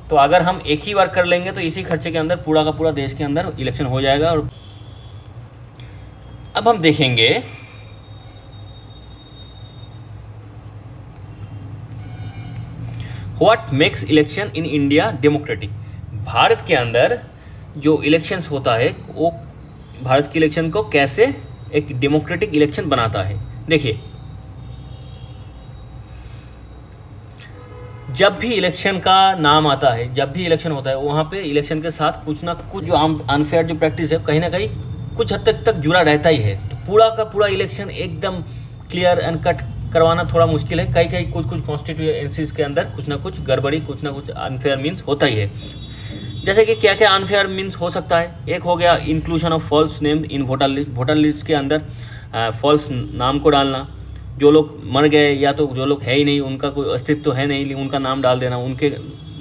तो अगर हम एक ही बार कर लेंगे तो इसी खर्चे के अंदर पूरा का पूरा देश के अंदर इलेक्शन हो जाएगा। और अब हम देखेंगे what makes election in India democratic. Bharat के अंदर जो इलेक्शंस होता है वो भारत के इलेक्शन को कैसे एक डेमोक्रेटिक इलेक्शन बनाता है। देखिए, जब भी इलेक्शन का नाम आता है, जब भी इलेक्शन होता है, वहाँ पे इलेक्शन के साथ कुछ ना कुछ जो अनफेयर जो प्रैक्टिस है कहीं ना कहीं कुछ हद तक जुड़ा रहता ही है। तो पूरा का पूरा इलेक्शन एकदम क्लियर एंड कट करवाना थोड़ा मुश्किल है। कहीं कुछ कॉन्स्टिट्यूएंसीज के अंदर कुछ ना कुछ गड़बड़ी, कुछ ना कुछ अनफेयर मीन्स होता ही है। जैसे कि क्या क्या अनफेयर मीन्स हो सकता है। एक हो गया inclusion of false name in voter list के अंदर फॉल्स नाम को डालना, जो लोग मर गए या तो जो लोग है ही नहीं, उनका कोई अस्तित्व तो है नहीं, लेकिन उनका नाम डाल देना, उनके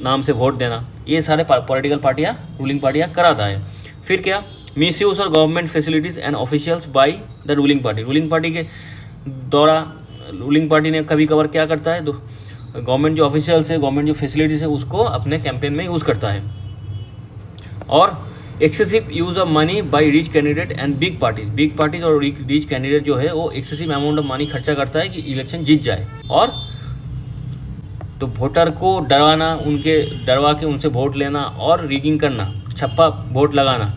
नाम से वोट देना, ये सारे पॉलिटिकल पार्टियाँ, रूलिंग पार्टियाँ कराता है। फिर क्या, मिसयूज और government facilities and officials by the ruling party. Ruling party के द्वारा रूलिंग पार्टी ने कभी कभार क्या करता है, गवर्नमेंट जो ऑफिशियल्स है, गवर्नमेंट जो फैसिलिटीज़ है उसको अपने कैंपेन में यूज़ करता है। और excessive use of money by rich candidate and big parties और रिच कैंडिडेट जो है वो एक्सेसिव अमाउंट ऑफ मनी खर्चा करता है कि इलेक्शन जीत जाए। और तो वोटर को डरवा के उनसे वोट लेना और रिगिंग करना, छप्पा वोट लगाना,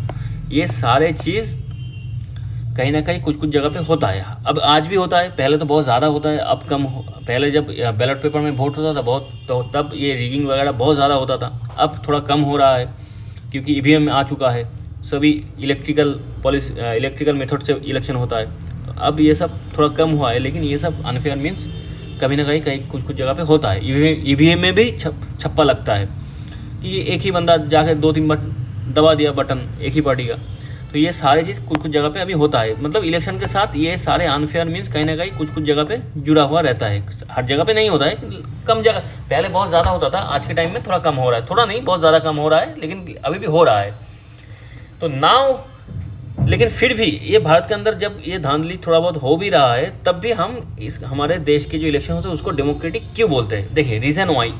ये सारे चीज़ कहीं ना कहीं कुछ जगह पे होता है। अब आज भी होता है, पहले तो बहुत ज़्यादा होता है, अब कम पहले जब बैलेट पेपर में वोट होता था बहुत, तो तब ये रिगिंग वगैरह बहुत ज़्यादा होता था। अब थोड़ा कम हो रहा है क्योंकि ईवीएम में आ चुका है, सभी इलेक्ट्रिकल मेथड से इलेक्शन होता है, तो अब ये सब थोड़ा कम हुआ है। लेकिन ये सब अनफेयर मीन्स कभी ना कहीं कुछ जगह पे होता है। ईवीएम में भी छप्पा लगता है कि एक ही बंदा जाके 2-3 बार दबा दिया बटन एक ही पार्टी का, तो ये सारे चीज़ कुछ जगह पे अभी होता है। मतलब इलेक्शन के साथ ये सारे अनफेयर मीन्स कहीं ना कहीं कुछ जगह पे जुड़ा हुआ रहता है। हर जगह पे नहीं होता है, कम जगह, पहले बहुत ज़्यादा होता था, आज के टाइम में थोड़ा कम हो रहा है, थोड़ा नहीं बहुत ज़्यादा कम हो रहा है, लेकिन अभी भी हो रहा है। तो नाउ लेकिन फिर भी ये भारत के अंदर जब ये धांधली थोड़ा बहुत हो भी रहा है, तब भी हम हमारे देश के जो इलेक्शन होते हैं उसको डेमोक्रेटिक क्यों बोलते हैं। देखिए, रीज़न 1,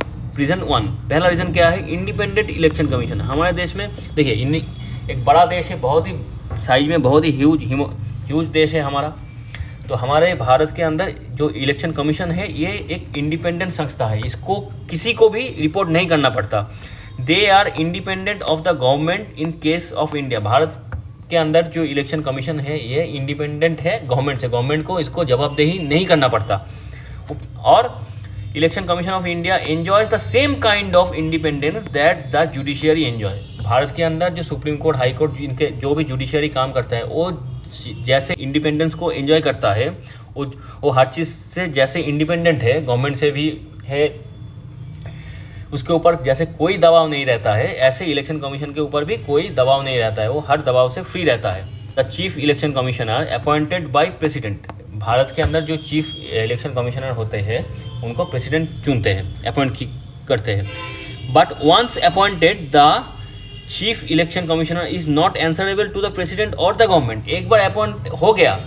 पहला रीज़न क्या है, इंडिपेंडेंट इलेक्शन कमीशन। हमारे देश में देखिए, एक बड़ा देश है, बहुत ही साइज में बहुत ही ह्यूज देश है हमारा। तो हमारे भारत के अंदर जो इलेक्शन कमीशन है ये एक इंडिपेंडेंट संस्था है, इसको किसी को भी रिपोर्ट नहीं करना पड़ता। They are independent of the government in case of India. Bharat के अंदर जो इलेक्शन कमीशन है ये इंडिपेंडेंट है गवर्नमेंट से, गवर्नमेंट को इसको जवाबदेही नहीं करना पड़ता। और election commission of India enjoys the same kind of independence that the judiciary enjoy. Bharat के अंदर जो सुप्रीम कोर्ट, हाई कोर्ट, इनके जो भी जुडिशियरी काम करता है वो जैसे इंडिपेंडेंस को एंजॉय करता है, वो हर चीज़ से जैसे इंडिपेंडेंट है, गवर्नमेंट से भी है, उसके ऊपर जैसे कोई दबाव नहीं रहता है, ऐसे इलेक्शन कमीशन के ऊपर भी कोई दबाव नहीं रहता है, वो हर दबाव से फ्री रहता है। The chief election commissioner appointed by president. Bharat के अंदर जो चीफ इलेक्शन कमिश्नर होते हैं उनको प्रेसिडेंट चुनते हैं, अपॉइंट करते हैं। But once appointed the chief election commissioner is not answerable to the president और द गवर्नमेंट। एक बार अपॉइंट हो गया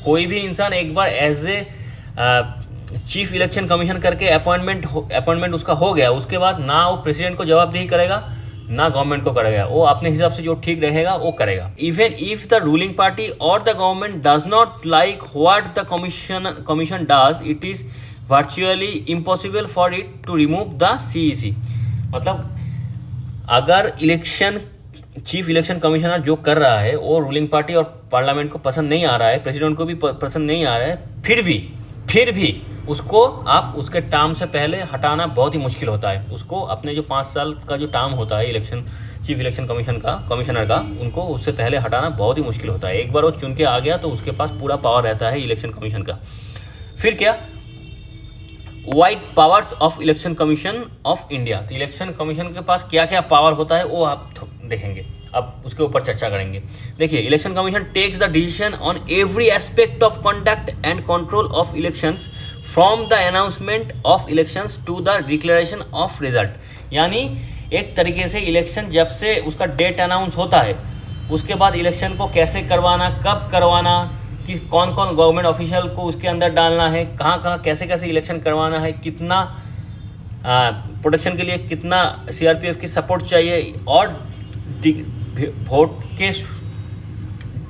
कोई भी इंसान, एक बार as a chief election commission करके अपॉइंटमेंट उसका हो गया, उसके बाद ना वो प्रेसिडेंट को जवाबदेही करेगा ना गवर्नमेंट को करेगा, वो अपने हिसाब से जो ठीक रहेगा वो करेगा। Even if the ruling party और the government does not like what the commission does, it is virtually impossible for it to remove the CEC। मतलब अगर चीफ इलेक्शन कमिश्नर जो कर रहा है वो रूलिंग पार्टी और पार्लियामेंट को पसंद नहीं आ रहा है, प्रेसिडेंट को भी पसंद नहीं आ रहा है, फिर भी उसको आप उसके टर्म से पहले हटाना बहुत ही मुश्किल होता है। उसको अपने जो 5 साल का जो टर्म होता है चीफ इलेक्शन कमिश्नर का, उनको उससे पहले हटाना बहुत ही मुश्किल होता है। एक बार वो चुन के आ गया तो उसके पास पूरा पावर रहता है इलेक्शन कमीशन का। फिर क्या, wide powers of election commission of India. तो इलेक्शन कमीशन के पास क्या क्या पावर होता है वो आप देखेंगे, अब उसके ऊपर चर्चा करेंगे। देखिए, election commission takes the decision on every aspect of conduct and control of elections from the announcement of elections to the declaration of result. यानी एक तरीके से इलेक्शन जब से उसका डेट अनाउंस होता है उसके बाद इलेक्शन को कैसे करवाना, कब करवाना, कि कौन कौन गवर्नमेंट ऑफिशियल को उसके अंदर डालना है, कहाँ कहाँ कैसे कैसे इलेक्शन करवाना है, कितना प्रोटेक्शन के लिए कितना CRPF की सपोर्ट चाहिए, और वोट के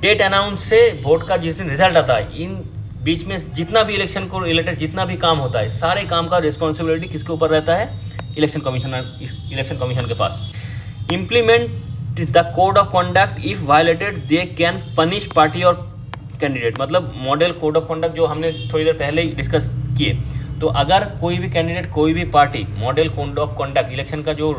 डेट अनाउंस से वोट का जिस दिन रिजल्ट आता है, इन बीच में जितना भी इलेक्शन को रिलेटेड जितना भी काम होता है, सारे काम का रिस्पॉन्सिबिलिटी किसके ऊपर रहता है, इलेक्शन कमीशन के पास। Implement the code of conduct if violated they can punish party और कैंडिडेट। मतलब मॉडल कोड ऑफ कंडक्ट जो हमने थोड़ी देर पहले ही डिस्कस किए, तो अगर कोई भी कैंडिडेट, कोई भी party model code of conduct, election का जो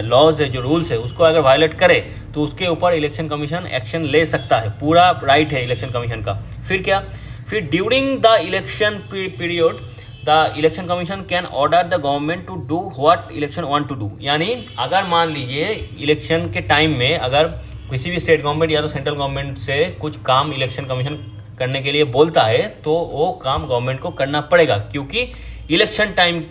लॉज है, जो रूल्स है, उसको अगर वायलेट करे तो उसके ऊपर इलेक्शन कमीशन एक्शन ले सकता है, पूरा राइट है इलेक्शन कमीशन का। फिर क्या, फिर during the election period the election commission can order the government to do what election want to do. यानी अगर मान लीजिए इलेक्शन के टाइम में अगर किसी भी स्टेट गवर्नमेंट या तो सेंट्रल गवर्नमेंट से कुछ काम इलेक्शन कमीशन करने के लिए बोलता है तो वो काम गवर्नमेंट को करना पड़ेगा, क्योंकि इलेक्शन टाइम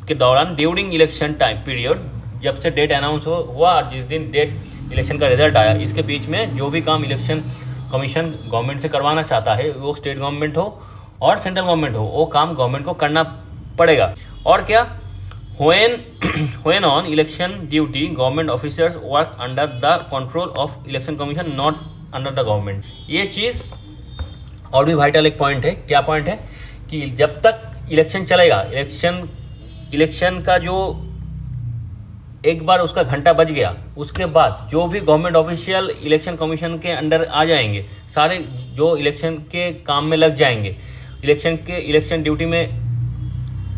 के दौरान, ड्यूरिंग इलेक्शन टाइम पीरियड, जब से डेट अनाउंस हुआ और जिस दिन डेट इलेक्शन का रिजल्ट आया, इसके बीच में जो भी काम इलेक्शन कमीशन गवर्नमेंट से करवाना चाहता है, वो स्टेट गवर्नमेंट हो और सेंट्रल गवर्नमेंट हो, वो काम गवर्नमेंट को करना पड़ेगा। और क्या, when on election duty government officers work under the control of election commission not under the government। ये चीज़ और भी वाइटल एक पॉइंट है। क्या पॉइंट है कि जब तक इलेक्शन चलेगा, इलेक्शन का जो एक बार उसका घंटा बज गया, उसके बाद जो भी गवर्नमेंट ऑफिशियल इलेक्शन कमीशन के अंडर आ जाएंगे, सारे जो इलेक्शन के काम में लग जाएंगे, इलेक्शन ड्यूटी में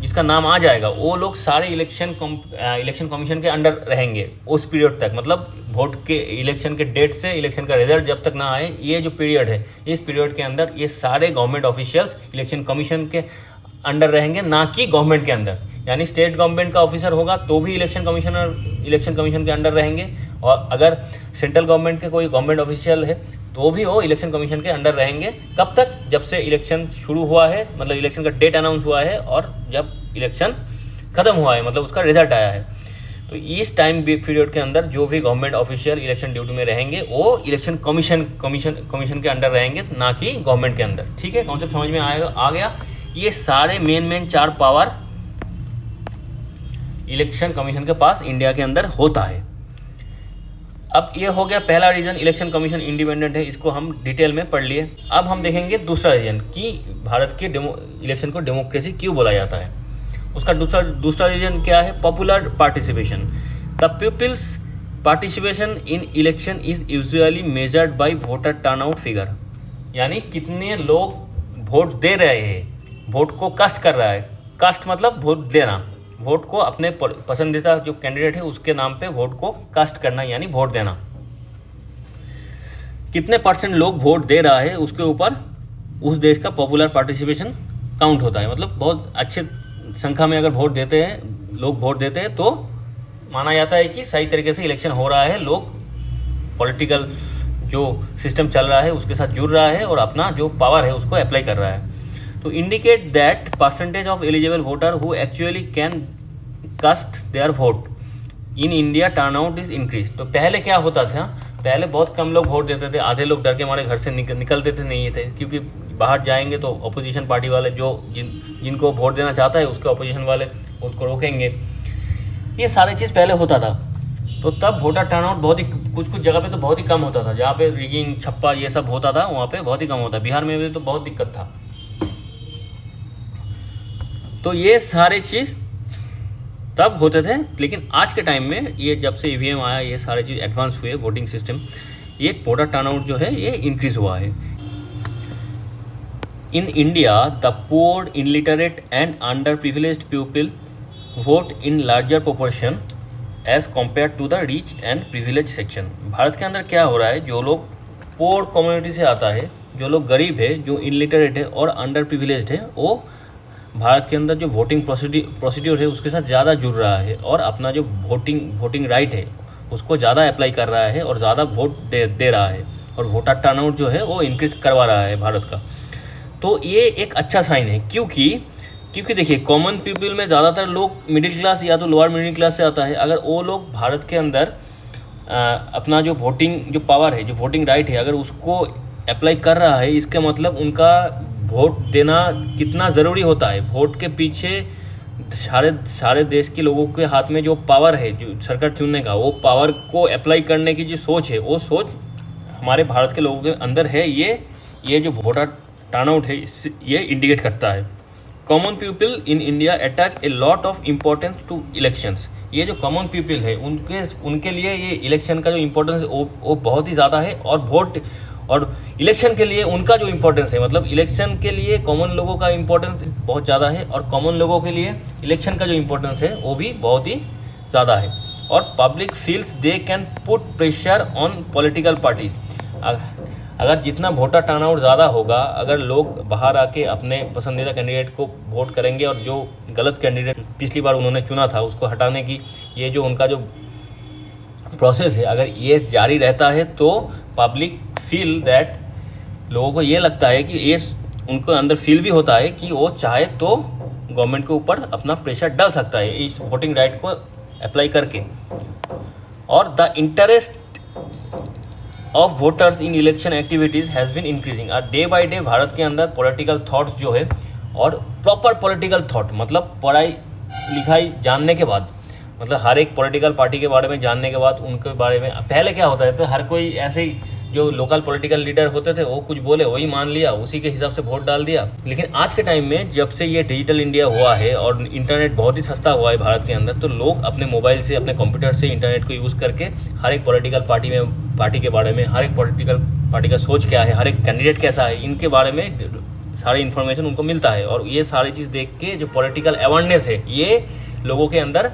जिसका नाम आ जाएगा, वो लोग सारे इलेक्शन कमीशन के अंडर रहेंगे उस पीरियड तक। मतलब वोट के इलेक्शन के डेट से इलेक्शन का रिजल्ट जब तक ना आए, ये जो पीरियड है, इस पीरियड के अंदर ये सारे गवर्नमेंट ऑफिशियल्स इलेक्शन कमीशन के अंडर रहेंगे, ना कि गवर्नमेंट के अंदर। यानी स्टेट गवर्नमेंट का ऑफिसर होगा तो भी इलेक्शन कमीशन के अंडर रहेंगे, और अगर सेंट्रल गवर्नमेंट के कोई गवर्नमेंट ऑफिशियल है तो भी वो इलेक्शन कमीशन के अंडर रहेंगे। कब तक, जब से इलेक्शन शुरू हुआ है, मतलब इलेक्शन का डेट अनाउंस हुआ है, और जब इलेक्शन ख़त्म हुआ है, मतलब उसका रिजल्ट आया है। तो इस टाइम पीरियड के अंदर जो भी गवर्नमेंट ऑफिशियल इलेक्शन ड्यूटी में रहेंगे वो इलेक्शन कमीशन के अंडर रहेंगे, ना कि गवर्नमेंट के अंदर। ठीक है, कॉन्सेप्ट समझ में आ गया। ये सारे मेन 4 पावर इलेक्शन कमीशन के पास इंडिया के अंदर होता है। अब ये हो गया पहला रीजन, इलेक्शन कमीशन इंडिपेंडेंट है, इसको हम डिटेल में पढ़ लिए। अब हम देखेंगे दूसरा रीजन कि भारत के इलेक्शन को डेमोक्रेसी क्यों बोला जाता है। उसका दूसरा रीजन क्या है, popular participation. The peoples participation in election is usually measured by voter turnout figure, यानी कितने लोग वोट दे रहे हैं, वोट को कास्ट कर रहा है। कास्ट मतलब वोट देना, वोट को अपने पसंदीदा जो कैंडिडेट है उसके नाम पे वोट को कास्ट करना यानी वोट देना। कितने परसेंट लोग वोट दे रहा है उसके ऊपर उस देश का पॉपुलर पार्टिसिपेशन काउंट होता है। मतलब बहुत अच्छे संख्या में अगर वोट देते हैं, लोग वोट देते हैं, तो माना जाता है कि सही तरीके से इलेक्शन हो रहा है, लोग पॉलिटिकल जो सिस्टम चल रहा है उसके साथ जुड़ रहा है और अपना जो पावर है उसको अप्लाई कर रहा है। तो indicate that percentage of eligible voter who actually can cast their vote in India turnout is increase. तो पहले क्या होता था, पहले बहुत कम लोग वोट देते थे, आधे लोग डर के मारे घर से निकलते थे नहीं थे, क्योंकि बाहर जाएंगे तो अपोजिशन पार्टी वाले जो जिनको वोट देना चाहता है उसके अपोजिशन वाले उसको रोकेंगे। ये सारी चीज़ पहले होता था, तो तब वोटर टर्नआउट बहुत ही कुछ जगह पे तो बहुत ही कम होता था। जहाँ पे रिगिंग छप्पा ये सब होता था वहाँ पे बहुत ही कम होता। बिहार में भी तो बहुत दिक्कत था। तो ये सारे चीज़ तब होते थे, लेकिन आज के टाइम में ये जब से ईवीएम आया, ये सारे चीज़ एडवांस हुए, वोटिंग सिस्टम, ये वोटर टर्नआउट जो है ये इंक्रीज़ हुआ है। In India the poor, illiterate and underprivileged people vote in larger proportion as compare to the rich and privilege section. Bharat के अंदर क्या हो रहा है, जो लोग पोर कम्युनिटी से आता है, जो लोग गरीब है, जो इनलिटरेट है और अंडर प्रिविलेज्ड है, वो भारत के अंदर जो वोटिंग प्रोसीड्यूर है उसके साथ ज़्यादा जुड़ रहा है और अपना जो वोटिंग राइट है उसको ज़्यादा अप्लाई कर रहा है और ज़्यादा वोट दे रहा है, और वोटर टर्नआउट जो है वो इंक्रीज़ करवा रहा है भारत का। तो ये एक अच्छा साइन है, क्योंकि देखिए कॉमन पीपल में ज़्यादातर लोग मिडिल क्लास या तो लोअर मिडिल क्लास से आता है। अगर वो लोग भारत के अंदर अपना जो जो पावर है, जो वोटिंग राइट है, अगर उसको अप्लाई कर रहा है, इसका मतलब उनका वोट देना कितना ज़रूरी होता है। वोट के पीछे सारे देश के लोगों के हाथ में जो पावर है, जो सरकार चुनने का, वो पावर को अप्लाई करने की जो सोच है, वो सोच हमारे भारत के लोगों के अंदर है। ये जो वोटर टर्नआउट है ये इंडिकेट करता है। Common people in India attach a lot of importance to elections. ये जो कॉमन पीपल है उनके लिए ये इलेक्शन का जो इम्पोर्टेंस है वो बहुत ही ज़्यादा है, और इलेक्शन के लिए उनका जो इम्पोर्टेंस है, मतलब इलेक्शन के लिए कॉमन लोगों का इम्पोर्टेंस बहुत ज़्यादा है, और कॉमन लोगों के लिए इलेक्शन का जो इम्पोर्टेंस है वो भी बहुत ही ज़्यादा है। और public feels they can put pressure on political parties. अगर जितना वोटर टर्नआउट ज़्यादा होगा, अगर लोग बाहर आके अपने पसंदीदा कैंडिडेट को वोट करेंगे और जो गलत कैंडिडेट पिछली बार उन्होंने चुना था उसको हटाने की ये जो उनका जो प्रोसेस है, अगर ये जारी रहता है तो पब्लिक फील दैट, लोगों को ये लगता है कि ये उनको अंदर फील भी होता है कि वो चाहे तो गवर्नमेंट के ऊपर अपना प्रेशर डाल सकता है इस वोटिंग राइट को अप्लाई करके। और the interest of voters in election activities has been increasing. और डे बाई डे भारत के अंदर पॉलिटिकल थॉट्स जो है, और प्रॉपर पॉलिटिकल थॉट मतलब पढ़ाई लिखाई जानने के बाद, मतलब हर एक पॉलिटिकल पार्टी के बारे में जानने के बाद, उनके बारे में पहले क्या होता है, तो हर कोई ऐसे ही जो लोकल पॉलिटिकल लीडर होते थे वो कुछ बोले वही मान लिया, उसी के हिसाब से वोट डाल दिया। लेकिन आज के टाइम में जब से ये डिजिटल इंडिया हुआ है और इंटरनेट बहुत ही सस्ता हुआ है भारत के अंदर, तो लोग अपने मोबाइल से, अपने कंप्यूटर से इंटरनेट को यूज़ करके हर एक पॉलिटिकल पार्टी के बारे में, हर एक पॉलिटिकल पार्टी का सोच क्या है, हर एक कैंडिडेट कैसा है, इनके बारे में सारी इन्फॉर्मेशन उनको मिलता है। और ये सारी चीज़ देख के जो पॉलिटिकल अवेयरनेस है ये लोगों के अंदर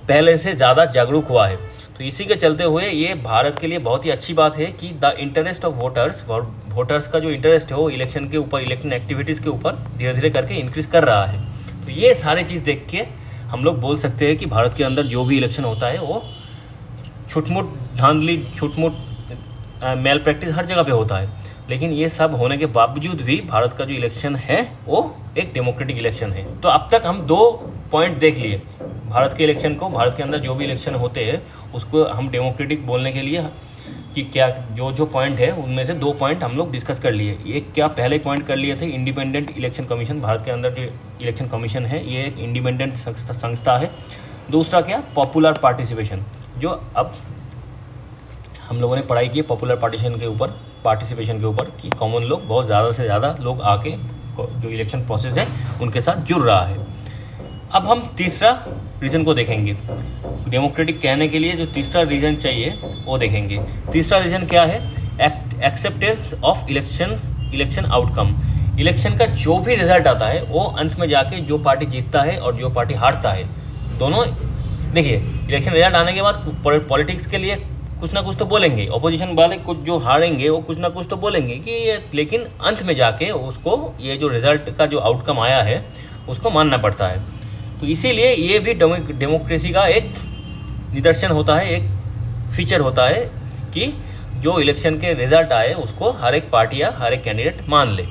पहले से ज़्यादा जागरूक हुआ है। तो इसी के चलते हुए ये भारत के लिए बहुत ही अच्छी बात है कि द इंटरेस्ट ऑफ वोटर्स का जो इंटरेस्ट है वो इलेक्शन के ऊपर, इलेक्शन एक्टिविटीज़ के ऊपर धीरे धीरे करके इंक्रीज़ कर रहा है। तो ये सारी चीज़ देख के हम लोग बोल सकते हैं कि भारत के अंदर जो भी इलेक्शन होता है वो छुटमुट धांधली, छुटमुट मेल प्रैक्टिस हर जगह पे होता है, लेकिन ये सब होने के बावजूद भी भारत का जो इलेक्शन है वो एक डेमोक्रेटिक इलेक्शन है। तो अब तक हम 2 पॉइंट देख लिए भारत के इलेक्शन को, भारत के अंदर जो भी इलेक्शन होते हैं उसको हम डेमोक्रेटिक बोलने के लिए कि क्या जो पॉइंट है उनमें से 2 पॉइंट हम लोग डिस्कस कर लिए। एक क्या पहले पॉइंट कर लिए थे, इंडिपेंडेंट इलेक्शन कमीशन, भारत के अंदर जो इलेक्शन कमीशन है ये एक इंडिपेंडेंट संस्था है। दूसरा क्या, पॉपुलर पार्टिसिपेशन, जो अब हम लोगों ने पढ़ाई की पॉपुलर पार्टिसिपेशन के ऊपर कि कॉमन लोग, बहुत ज़्यादा से ज़्यादा लोग आके जो इलेक्शन प्रोसेस है उनके साथ जुड़ रहा है। अब हम तीसरा रीज़न को देखेंगे। डेमोक्रेटिक कहने के लिए जो तीसरा रीज़न चाहिए वो देखेंगे। तीसरा रीज़न क्या है? Acceptance of election outcome. Election का जो भी रिजल्ट आता है वो अंत में जाके जो पार्टी जीतता है और जो पार्टी हारता है, दोनों देखिए इलेक्शन रिजल्ट आने के बाद पॉलिटिक्स के लिए कुछ ना कुछ तो बोलेंगे, अपोजिशन वाले कुछ जो हारेंगे वो कुछ ना कुछ तो बोलेंगे कि ये, लेकिन अंत में जाके उसको ये जो रिज़ल्ट का जो आउटकम आया है उसको मानना पड़ता है। तो इसीलिए ये भी डेमोक्रेसी का एक निदर्शन होता है, एक फीचर होता है कि जो इलेक्शन के रिजल्ट आए उसको हर एक पार्टी या हर एक कैंडिडेट मान ले।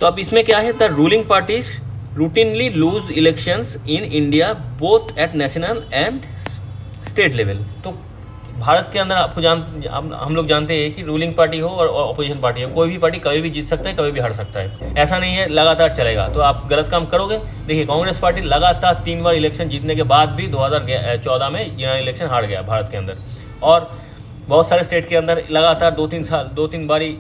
तो अब इसमें क्या है? The ruling parties routinely lose elections in India both at national and state level. तो भारत के अंदर आपको हम लोग जानते हैं कि रूलिंग पार्टी हो और अपोजिशन पार्टी हो, कोई भी पार्टी कभी भी जीत सकता है, कभी भी हार सकता है। ऐसा नहीं है लगातार चलेगा तो आप गलत काम करोगे। देखिए कांग्रेस पार्टी लगातार 3 बार इलेक्शन जीतने के बाद भी 2014 में जनरल इलेक्शन हार गया भारत के अंदर, और बहुत सारे स्टेट के अंदर लगातार 2-3 बारी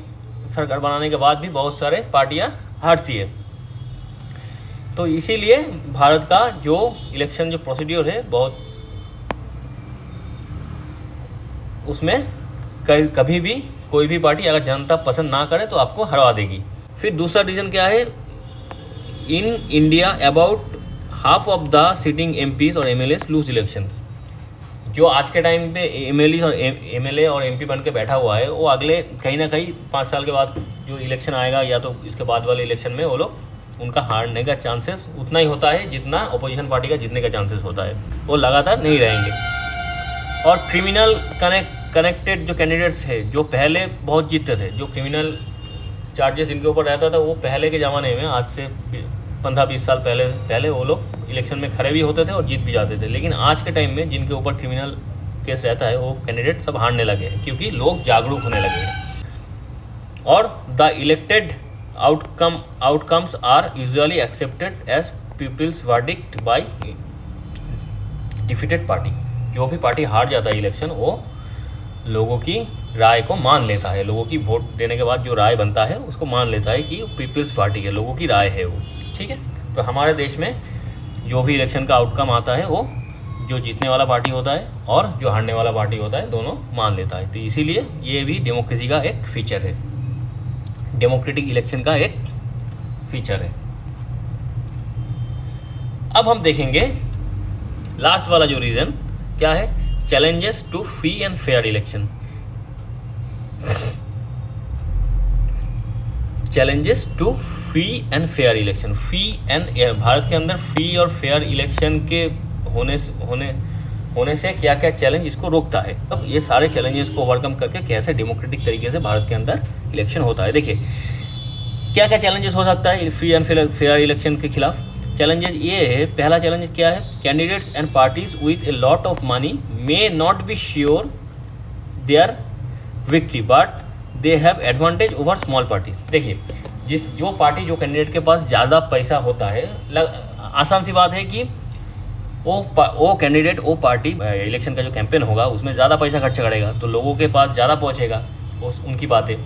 सरकार बनाने के बाद भी बहुत सारे पार्टियां हारती है। तो इसीलिए भारत का जो इलेक्शन जो प्रोसीड्यूर है बहुत, उसमें कभी भी कोई भी पार्टी अगर जनता पसंद ना करे तो आपको हरवा देगी। फिर दूसरा रीज़न क्या है? In India about half of the sitting MPs और एमएलएस लूज इलेक्शंस। जो आज के टाइम पे एमएलए और एमपी बन के बैठा हुआ है वो अगले कहीं ना कहीं 5 साल के बाद जो इलेक्शन आएगा या तो इसके बाद वाले इलेक्शन में वो लोग उनका हारने का चांसेस उतना ही होता है जितना अपोजिशन पार्टी का जीतने का चांसेस होता है। वो लगातार नहीं रहेंगे। और क्रिमिनल कनेक्टेड जो कैंडिडेट्स है जो पहले बहुत जीतते थे, जो क्रिमिनल चार्जेस जिनके ऊपर रहता था वो पहले के ज़माने में, आज से 15-20 साल पहले वो लोग इलेक्शन में खड़े भी होते थे और जीत भी जाते थे। लेकिन आज के टाइम में जिनके ऊपर क्रिमिनल केस रहता है वो कैंडिडेट सब हारने लगे हैं क्योंकि लोग जागरूक होने लगे हैं। और the elected outcomes are usually accepted as people's verdict by defeated party. जो भी पार्टी हार जाता है इलेक्शन वो लोगों की राय को मान लेता है, लोगों की वोट देने के बाद जो राय बनता है उसको मान लेता है कि पीपल्स पार्टी के लोगों की राय है वो, ठीक है। तो हमारे देश में जो भी इलेक्शन का आउटकम आता है वो जो जीतने वाला पार्टी होता है और जो हारने वाला पार्टी होता है दोनों मान लेता है। तो इसीलिए ये भी डेमोक्रेसी का एक फीचर है, डेमोक्रेटिक इलेक्शन का एक फीचर है। अब हम देखेंगे लास्ट वाला जो रीज़न क्या है? Challenges to free and fair election. Challenges to free and fair election. Free and Bharat के अंदर फ्री और फेयर इलेक्शन के होने से क्या क्या चैलेंज इसको रोकता है। अब ये सारे चैलेंजेस को ओवरकम करके कैसे डेमोक्रेटिक तरीके से भारत के अंदर इलेक्शन होता है। देखिए क्या क्या चैलेंजेस हो सकता है फ्री एंड फेयर इलेक्शन के खिलाफ। चैलेंजेस ये है, पहला चैलेंज क्या है? Candidates and parties with A lot of money may not be sure there victory but they have advantage over small parties. देखिए जो कैंडिडेट के पास ज़्यादा पैसा होता है, आसान सी बात है कि वो कैंडिडेट वो पार्टी इलेक्शन का जो कैंपेन होगा उसमें ज़्यादा पैसा खर्च करेगा तो लोगों के पास ज़्यादा पहुँचेगा उनकी बातें,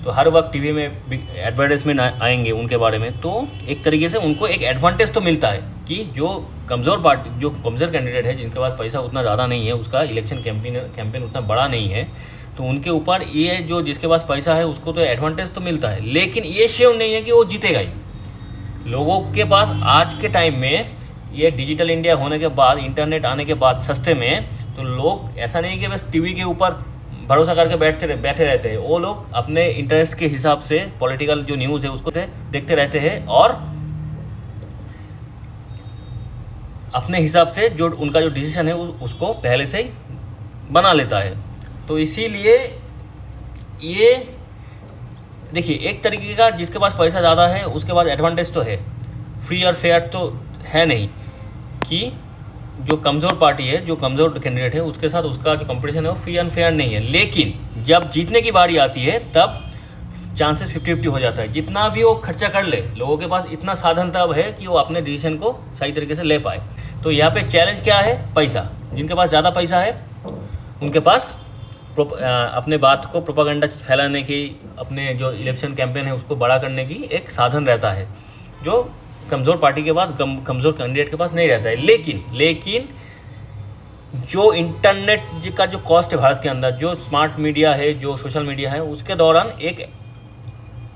तो हर वक्त टीवी में एडवर्टाइजमेंट आएंगे उनके बारे में। तो एक तरीके से उनको एक एडवांटेज तो मिलता है कि जो कमज़ोर कैंडिडेट है जिनके पास पैसा उतना ज़्यादा नहीं है, उसका इलेक्शन कैंपेन उतना बड़ा नहीं है, तो उनके ऊपर ये जो जिसके पास पैसा है उसको तो एडवांटेज तो मिलता है, लेकिन ये श्योर नहीं है कि वो जीतेगा ही। लोगों के पास आज के टाइम में ये डिजिटल इंडिया होने के बाद, इंटरनेट आने के बाद सस्ते में, तो लोग ऐसा नहीं कि बस टीवी के ऊपर भरोसा करके बैठे रहते हैं। वो लोग अपने इंटरेस्ट के हिसाब से पॉलिटिकल जो न्यूज़ है उसको देखते रहते हैं और अपने हिसाब से जो उनका जो डिसीजन है उसको पहले से ही बना लेता है। तो इसीलिए ये देखिए एक तरीके का जिसके पास पैसा ज़्यादा है उसके पास एडवांटेज तो है, फ्री और फेयर तो है नहीं कि जो कमज़ोर पार्टी है, जो कमज़ोर कैंडिडेट है उसके साथ उसका जो कंपटीशन है वो फ्री एंड फेयर नहीं है। लेकिन जब जीतने की बारी आती है तब चांसेस 50-50 हो जाता है। जितना भी वो खर्चा कर ले, लोगों के पास इतना साधन तब है कि वो अपने डिसीजन को सही तरीके से ले पाए। तो यहाँ पे चैलेंज क्या है? पैसा। जिनके पास ज़्यादा पैसा है उनके पास अपने बात को प्रोपागेंडा फैलाने की, अपने जो इलेक्शन कैंपेन है उसको बड़ा करने की एक साधन रहता है, जो कमज़ोर पार्टी के पास, कमज़ोर कैंडिडेट के पास नहीं रहता है। लेकिन जो इंटरनेट का जो कॉस्ट है भारत के अंदर, जो स्मार्ट मीडिया है, जो सोशल मीडिया है, उसके दौरान एक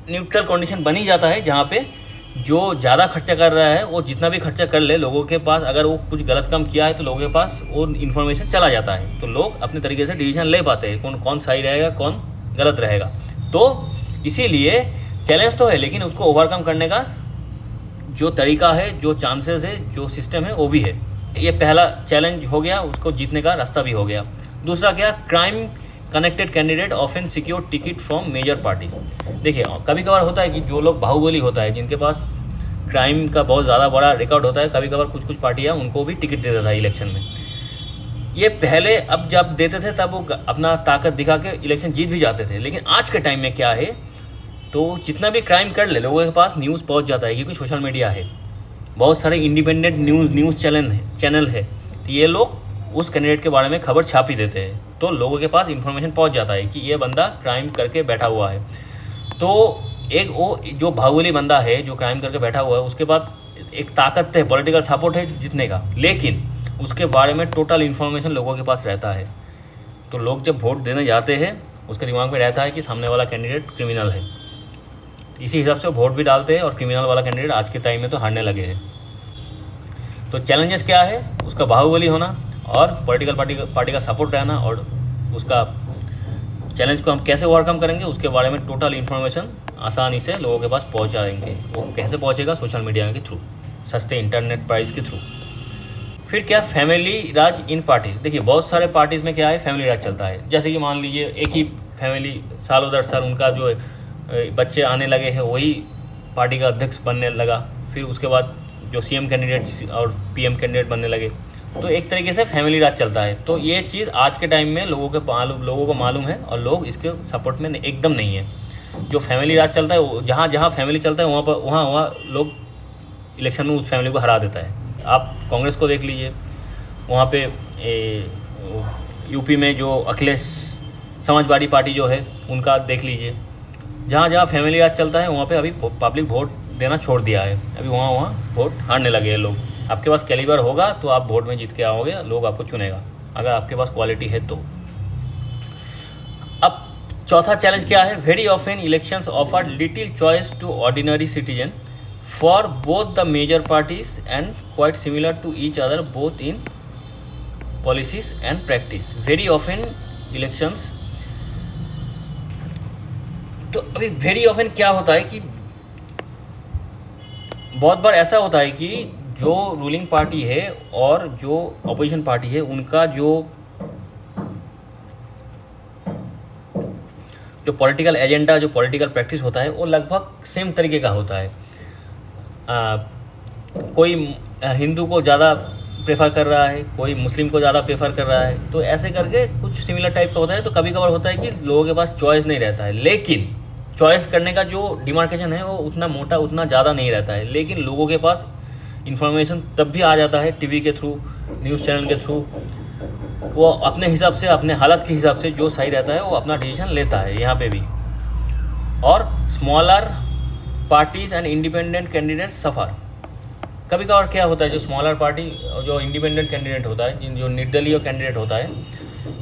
न्यूट्रल कंडीशन बनी जाता है, जहाँ पे जो ज़्यादा खर्चा कर रहा है वो जितना भी खर्चा कर ले, लोगों के पास अगर वो कुछ गलत काम किया है तो लोगों के पास वो इन्फॉर्मेशन चला जाता है, तो लोग अपने तरीके से डिसीजन ले पाते हैं कौन सही रहेगा, कौन गलत रहेगा। तो इसीलिए चैलेंज तो है, लेकिन उसको ओवरकम करने का जो तरीका है, जो चांसेस है, जो सिस्टम है, वो भी है। ये पहला चैलेंज हो गया, उसको जीतने का रास्ता भी हो गया। दूसरा क्या, crime connected candidate often secure ticket from major parties. देखिए, कभी कभार होता है कि जो लोग बाहुबली होता है, जिनके पास क्राइम का बहुत ज़्यादा बड़ा रिकॉर्ड होता है, कभी कभार कुछ पार्टियाँ उनको भी टिकट दे देता है इलेक्शन में। ये पहले अब जब देते थे तब वो अपना ताकत दिखा के इलेक्शन जीत भी जाते थे, लेकिन आज के टाइम में क्या है, तो जितना भी क्राइम कर ले, लोगों के पास न्यूज़ पहुंच जाता है, क्योंकि सोशल मीडिया है, बहुत सारे इंडिपेंडेंट न्यूज़ चैनल है, तो ये लोग उस कैंडिडेट के बारे में खबर छाप ही देते हैं, तो लोगों के पास इन्फॉर्मेशन पहुंच जाता है कि ये बंदा क्राइम करके बैठा हुआ है। तो एक वो जो बाहुबली बंदा है जो क्राइम करके बैठा हुआ है, उसके बाद एक ताकत है, पॉलिटिकल सपोर्ट है जीतने का, लेकिन उसके बारे में टोटल इन्फॉर्मेशन लोगों के पास रहता है। तो लोग जब वोट देने जाते हैं, उसके दिमाग में रहता है कि सामने वाला कैंडिडेट क्रिमिनल है, इसी हिसाब से वोट भी डालते हैं, और क्रिमिनल वाला कैंडिडेट आज के टाइम में तो हारने लगे हैं। तो चैलेंजेस क्या है, उसका बाहुबली होना और पॉलिटिकल पार्टी का सपोर्ट रहना, और उसका चैलेंज को हम कैसे ओवरकम करेंगे, उसके बारे में टोटल इन्फॉर्मेशन आसानी से लोगों के पास पहुंचाएंगे। वो कैसे पहुंचेगा, सोशल मीडिया के थ्रू, सस्ते इंटरनेट प्राइस के थ्रू। फिर क्या, फैमिली राज इन पार्टीज। देखिए, बहुत सारे पार्टीज़ में क्या है, फैमिली राज चलता है। जैसे कि मान लीजिए एक ही फैमिली सालों दर साल उनका जो बच्चे आने लगे हैं, वही पार्टी का अध्यक्ष बनने लगा, फिर उसके बाद जो सीएम कैंडिडेट और पीएम कैंडिडेट बनने लगे, तो एक तरीके से फैमिली राज चलता है। तो ये चीज़ आज के टाइम में लोगों को मालूम है, और लोग इसके सपोर्ट में एकदम नहीं है। जो फैमिली राज चलता है, जहाँ जहाँ फैमिली चलता है, वहाँ लोग इलेक्शन में उस फैमिली को हरा देता है। आप कांग्रेस को देख लीजिए, वहाँ पे यूपी में जो अखिलेश समाजवादी पार्टी जो है, उनका देख लीजिए, जहाँ जहाँ फैमिली राज चलता है, वहाँ पे अभी पब्लिक वोट देना छोड़ दिया है। अभी वहाँ वोट हारने लगे हैं लोग। आपके पास कैलिबर होगा तो आप वोट में जीत के आओगे, लोग आपको चुनेगा, अगर आपके पास क्वालिटी है तो। अब चौथा चैलेंज क्या है, very often elections offer little choice to ordinary citizen for both the major parties and quite similar to each other both in policies and practice. Very often elections, तो अभी वेरी ऑफन क्या होता है कि बहुत बार ऐसा होता है कि जो रूलिंग पार्टी है और जो अपोजिशन पार्टी है, उनका जो पॉलिटिकल एजेंडा, जो पॉलिटिकल प्रैक्टिस होता है, वो लगभग सेम तरीके का होता है। कोई हिंदू को ज़्यादा प्रेफर कर रहा है, कोई मुस्लिम को ज़्यादा प्रेफर कर रहा है, तो ऐसे करके कुछ सिमिलर टाइप का होता है। तो कभी कभार होता है कि लोगों के पास चॉइस नहीं रहता है, लेकिन चॉइस करने का जो डिमार्केशन है वो उतना मोटा, उतना ज़्यादा नहीं रहता है, लेकिन लोगों के पास इन्फॉर्मेशन तब भी आ जाता है टीवी के थ्रू, न्यूज़ चैनल के थ्रू। वो अपने हिसाब से, अपने हालत के हिसाब से जो सही रहता है वो अपना डिसीजन लेता है यहाँ पे भी। और smaller parties and independent candidate suffer. कभी कभार क्या होता है, जो स्मॉलर पार्टी, जो इंडिपेंडेंट कैंडिडेट होता है, जो निर्दलीय कैंडिडेट होता है,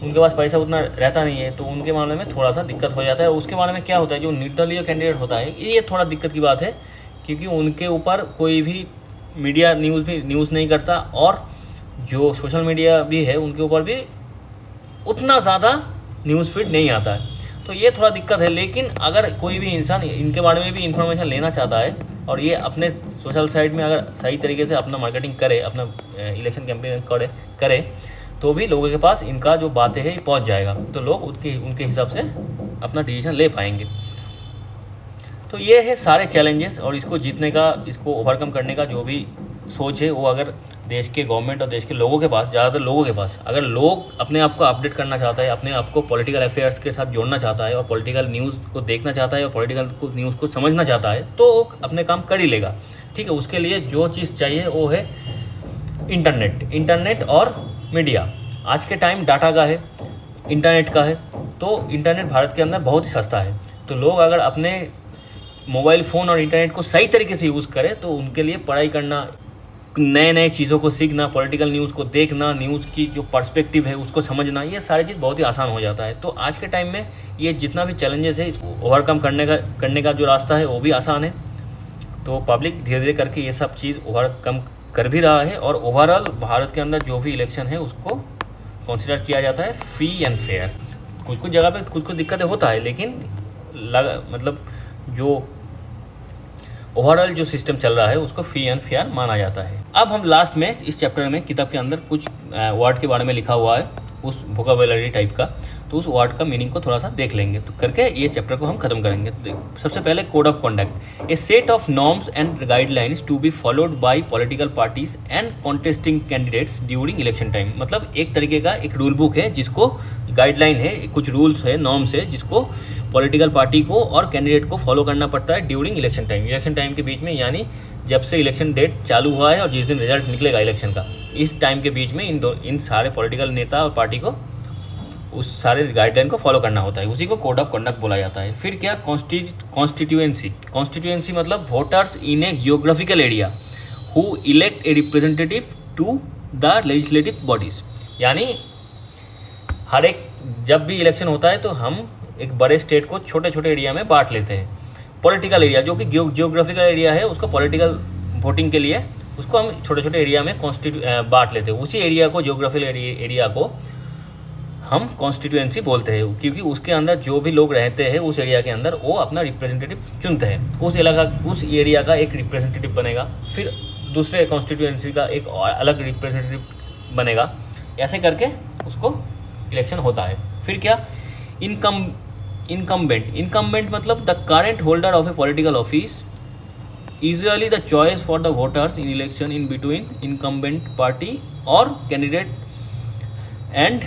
उनके पास पैसा उतना रहता नहीं है, तो उनके मामले में थोड़ा सा दिक्कत हो जाता है। उसके मामले में क्या होता है, जो निर्दलीय कैंडिडेट होता है, ये थोड़ा दिक्कत की बात है, क्योंकि उनके ऊपर कोई भी मीडिया न्यूज़ नहीं करता, और जो सोशल मीडिया भी है उनके ऊपर भी उतना ज़्यादा न्यूज़ फीड नहीं आता है, तो ये थोड़ा दिक्कत है। लेकिन अगर कोई भी इंसान इनके बारे में भी इंफॉर्मेशन लेना चाहता है, और ये अपने सोशल साइट में अगर सही तरीके से अपना मार्केटिंग करे, अपना इलेक्शन कैंपेन करे, तो भी लोगों के पास इनका जो बातें हैं पहुंच जाएगा, तो लोग उनके हिसाब से अपना डिसीजन ले पाएंगे। तो ये है सारे चैलेंजेस, और इसको जीतने का, इसको ओवरकम करने का जो भी सोच है, वो अगर देश के गवर्नमेंट और देश के लोगों के पास, ज़्यादातर लोगों के पास, अगर लोग अपने आप को अपडेट करना चाहता है, अपने आप को पॉलिटिकल अफेयर्स के साथ जोड़ना चाहता है, और पॉलिटिकल न्यूज़ को देखना चाहता है, और पॉलिटिकल न्यूज़ को समझना चाहता है, तो वो अपने काम कर ही लेगा। ठीक है, उसके लिए जो चीज़ चाहिए वो है इंटरनेट और मीडिया। आज के टाइम डाटा का है, इंटरनेट का है, तो इंटरनेट भारत के अंदर बहुत ही सस्ता है। तो लोग अगर अपने मोबाइल फ़ोन और इंटरनेट को सही तरीके से यूज़ करें तो उनके लिए पढ़ाई करना, नए नए चीज़ों को सीखना, पॉलिटिकल न्यूज़ को देखना, न्यूज़ की जो पर्सपेक्टिव है उसको समझना, ये सारी चीज़ बहुत ही आसान हो जाता है। तो आज के टाइम में ये जितना भी चैलेंजेस है इसको ओवरकम करने का जो रास्ता है वो भी आसान है। तो पब्लिक धीरे धीरे करके ये सब चीज़ ओवरकम कर भी रहा है और ओवरऑल भारत के अंदर जो भी इलेक्शन है उसको कंसिडर किया जाता है फ्री एंड फेयर। कुछ कुछ जगह पे कुछ दिक्कतें होता है, लेकिन मतलब जो ओवरऑल जो सिस्टम चल रहा है उसको फ्री एंड फेयर माना जाता है। अब हम लास्ट में इस चैप्टर में किताब के अंदर कुछ वर्ड के बारे में लिखा हुआ है, उस वोकैबुलरी टाइप का, तो उस वर्ड का मीनिंग को थोड़ा सा देख लेंगे, तो करके ये चैप्टर को हम खत्म करेंगे। तो सबसे पहले code of conduct, a set of norms and guidelines to be followed by political parties and contesting candidates during election time. मतलब एक तरीके का एक रूल बुक है जिसको गाइडलाइन है, कुछ रूल्स है, नॉर्म्स है जिसको पॉलिटिकल पार्टी को और कैंडिडेट को फॉलो करना पड़ता है during election time. Election time के बीच में, यानी जब से इलेक्शन डेट चालू हुआ है और जिस दिन रिजल्ट निकलेगा इलेक्शन का, इस टाइम के बीच में इन सारे पॉलिटिकल नेता और पार्टी को उस सारे गाइडलाइन को फॉलो करना होता है, उसी को कोड ऑफ कंडक्ट बोला जाता है। फिर क्या, कॉन्स्टिट्यूएंसी मतलब voters in a geographical area who elect a representative to the legislative bodies. यानी हर एक जब भी इलेक्शन होता है तो हम एक बड़े स्टेट को छोटे छोटे एरिया में बांट लेते हैं। पॉलिटिकल एरिया जो कि जियोग्राफिकल एरिया है उसको पॉलिटिकल वोटिंग के लिए उसको हम छोटे छोटे एरिया में बांट लेते हैं। उसी एरिया को, जियोग्राफिकल एरिया को हम कॉन्स्टिट्यूएंसी बोलते हैं, क्योंकि उसके अंदर जो भी लोग रहते हैं उस एरिया के अंदर वो अपना रिप्रेजेंटेटिव चुनते हैं। उस एरिया का एक रिप्रेजेंटेटिव बनेगा, फिर दूसरे कॉन्स्टिट्यूएंसी का एक और अलग रिप्रेजेंटेटिव बनेगा, ऐसे करके उसको इलेक्शन होता है। फिर क्या, इनकम्बेंट मतलब the current holder of a political office, usually the choice for the voters in election in between incumbent party और candidate and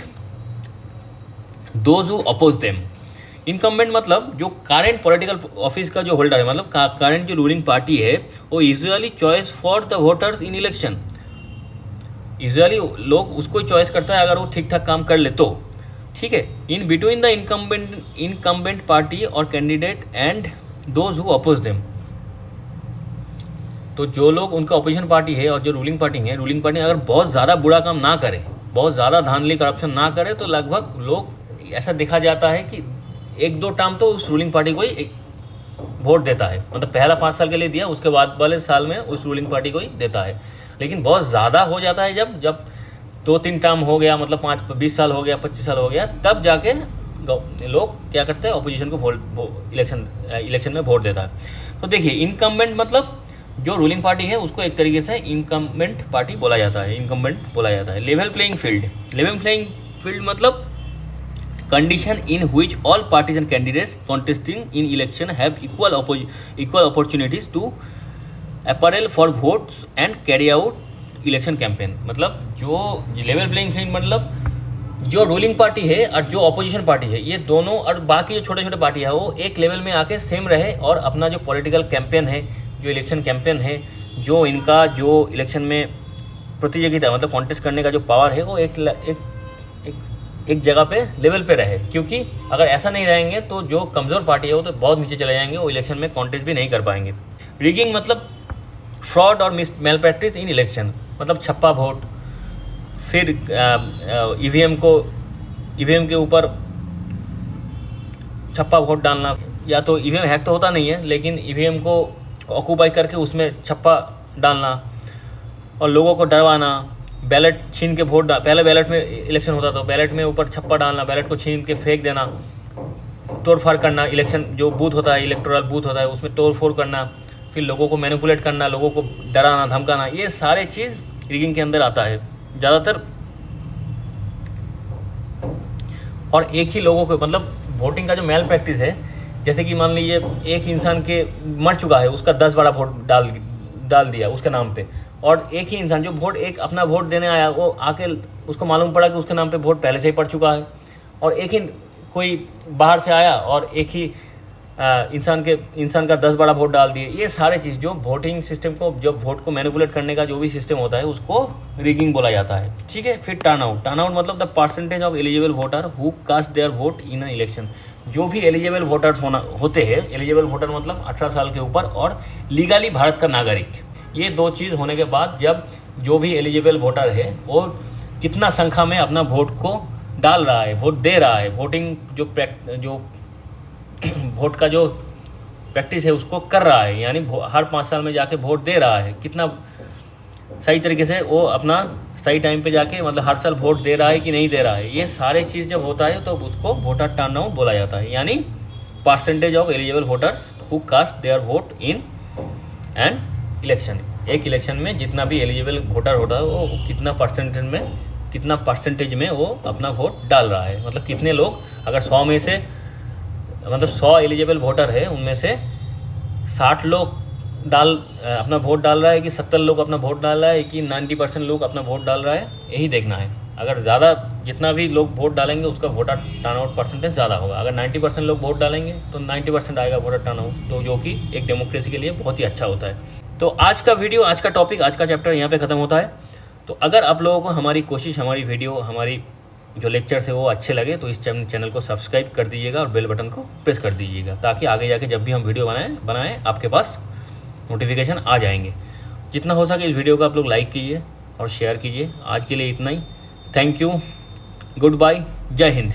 those who oppose them. Incumbent मतलब जो करंट पॉलिटिकल ऑफिस का जो होल्डर है, मतलब करंट जो रूलिंग पार्टी है, वो usually choice for the voters in election, usually लोग उसको चॉइस करता है अगर वो ठीक ठाक काम कर ले तो, ठीक है। In between the incumbent party और candidate and those who oppose them, तो जो लोग उनका अपोजिशन पार्टी है और जो रूलिंग पार्टी अगर बहुत ज़्यादा बुरा काम ना करे, बहुत ज़्यादा धांधली करप्शन ना करे, तो लगभग लोग ऐसा देखा जाता है कि 1-2 टर्म तो उस रूलिंग पार्टी को ही वोट देता है। मतलब पहला 5 साल के लिए दिया, उसके बाद वाले साल में उस रूलिंग पार्टी को ही देता है। लेकिन बहुत ज़्यादा हो जाता है जब 2-3 टर्म हो गया, मतलब 20 साल हो गया, 25 साल हो गया, तब जाके लोग क्या करते हैं, अपोजिशन को इलेक्शन में वोट देता है। तो देखिए, इनकम्बेंट मतलब जो रूलिंग पार्टी है उसको एक तरीके से इनकम्बेंट पार्टी बोला जाता है, लेवल प्लेइंग फील्ड मतलब condition in which all parties and candidates contesting in election have equal opportunities to appeal for votes and carry out election campaign। मतलब जो लेवल प्लेइंग फील्ड मतलब जो रूलिंग पार्टी है और जो अपोजिशन पार्टी है, ये दोनों और बाकी जो छोटे छोटे पार्टी है वो एक लेवल में आके सेम रहे और अपना जो पॉलिटिकल कैंपेन है, जो इलेक्शन कैंपेन है, जो इनका जो इलेक्शन में प्रतियोगिता मतलब कॉन्टेस्ट करने का जो पावर है वो एक जगह पे लेवल पे रहे। क्योंकि अगर ऐसा नहीं रहेंगे तो जो कमज़ोर पार्टी है वो तो बहुत नीचे चले जाएंगे, वो इलेक्शन में कॉन्टेस्ट भी नहीं कर पाएंगे। रिगिंग मतलब फ्रॉड और मेल प्रैक्टिस इन इलेक्शन, मतलब छप्पा वोट, फिर ईवीएम के ऊपर छप्पा वोट डालना, या तो ईवीएम हैक तो होता नहीं है लेकिन ईवीएम को ऑक्यूपाई करके उसमें छप्पा डालना और लोगों को डरवाना, बैलेट छीन के वोट पहले बैलेट में इलेक्शन होता तो बैलेट में ऊपर छप्पा डालना, बैलेट को छीन के फेंक देना, तोड़फाड़ करना, इलेक्शन जो बूथ होता है, इलेक्टोरल बूथ होता है उसमें तोड़फोड़ करना, फिर लोगों को मैनिपुलेट करना, लोगों को डराना धमकाना, ये सारे चीज़ रिगिंग के अंदर आता है ज़्यादातर। और एक ही लोगों को मतलब वोटिंग का जो मेल प्रैक्टिस है, जैसे कि मान लीजिए एक इंसान के मर चुका है, उसका 10-12 वोट डाल दिया उसके नाम पे, और एक ही इंसान जो एक अपना वोट देने आया वो आके उसको मालूम पड़ा कि उसके नाम पे वोट पहले से ही पड़ चुका है, और एक ही कोई बाहर से आया और एक ही इंसान का 10-12 वोट डाल दिए। ये सारे चीज़ जो वोटिंग सिस्टम को, जो वोट को मैनिपुलेट करने का जो भी सिस्टम होता है उसको रिगिंग बोला जाता है, ठीक है। फिर टर्नआउट मतलब the percentage of eligible voter who cast their vote in an election, जो भी एलिजिबल वोटर्स होते हैं, एलिजिबल वोटर मतलब 18 साल के ऊपर और लीगली भारत का नागरिक, ये दो चीज़ होने के बाद जब जो भी एलिजिबल वोटर है वो कितना संख्या में अपना वोट को डाल रहा है, वोट दे रहा है, वोटिंग जो वोट का जो प्रैक्टिस है उसको कर रहा है, यानी हर 5 साल में जाके वोट दे रहा है, कितना सही तरीके से वो अपना सही टाइम पे जाके मतलब हर साल वोट दे रहा है कि नहीं दे रहा है, ये सारे चीज़ जब होता है तो उसको वोटर टर्नआउट बोला जाता है, यानी percentage of eligible voters who cast their vote in an election. एक इलेक्शन में जितना भी एलिजिबल वोटर होता है वो कितना परसेंटेज में वो अपना वोट डाल रहा है, मतलब कितने लोग, अगर 100 में से मतलब 100 एलिजिबल वोटर है उनमें से 60 लोग अपना वोट डाल रहा है कि 70 लोग अपना वोट डाल रहा है कि 90% लोग अपना वोट डाल रहा है, यही देखना है। अगर ज़्यादा जितना भी लोग वोट डालेंगे उसका वोटर टर्नआउट परसेंटेज ज़्यादा होगा। अगर 90% लोग वोट डालेंगे तो 90% आएगा वोटर टर्नआउट, तो जो कि एक डेमोक्रेसी के लिए बहुत ही अच्छा होता है। तो आज का वीडियो, आज का टॉपिक, आज का चैप्टर यहाँ पे ख़त्म होता है। तो अगर आप लोगों को हमारी कोशिश, हमारी वीडियो, हमारी जो लेक्चर्स है वो अच्छे लगे तो इस चैनल को सब्सक्राइब कर दीजिएगा और बेल बटन को प्रेस कर दीजिएगा, ताकि आगे जाके जब भी हम वीडियो बनाएं आपके पास नोटिफिकेशन आ जाएंगे। जितना हो सके इस वीडियो को आप लोग लाइक कीजिए और शेयर कीजिए। आज के लिए इतना ही। थैंक यू, गुड बाय, जय हिंद।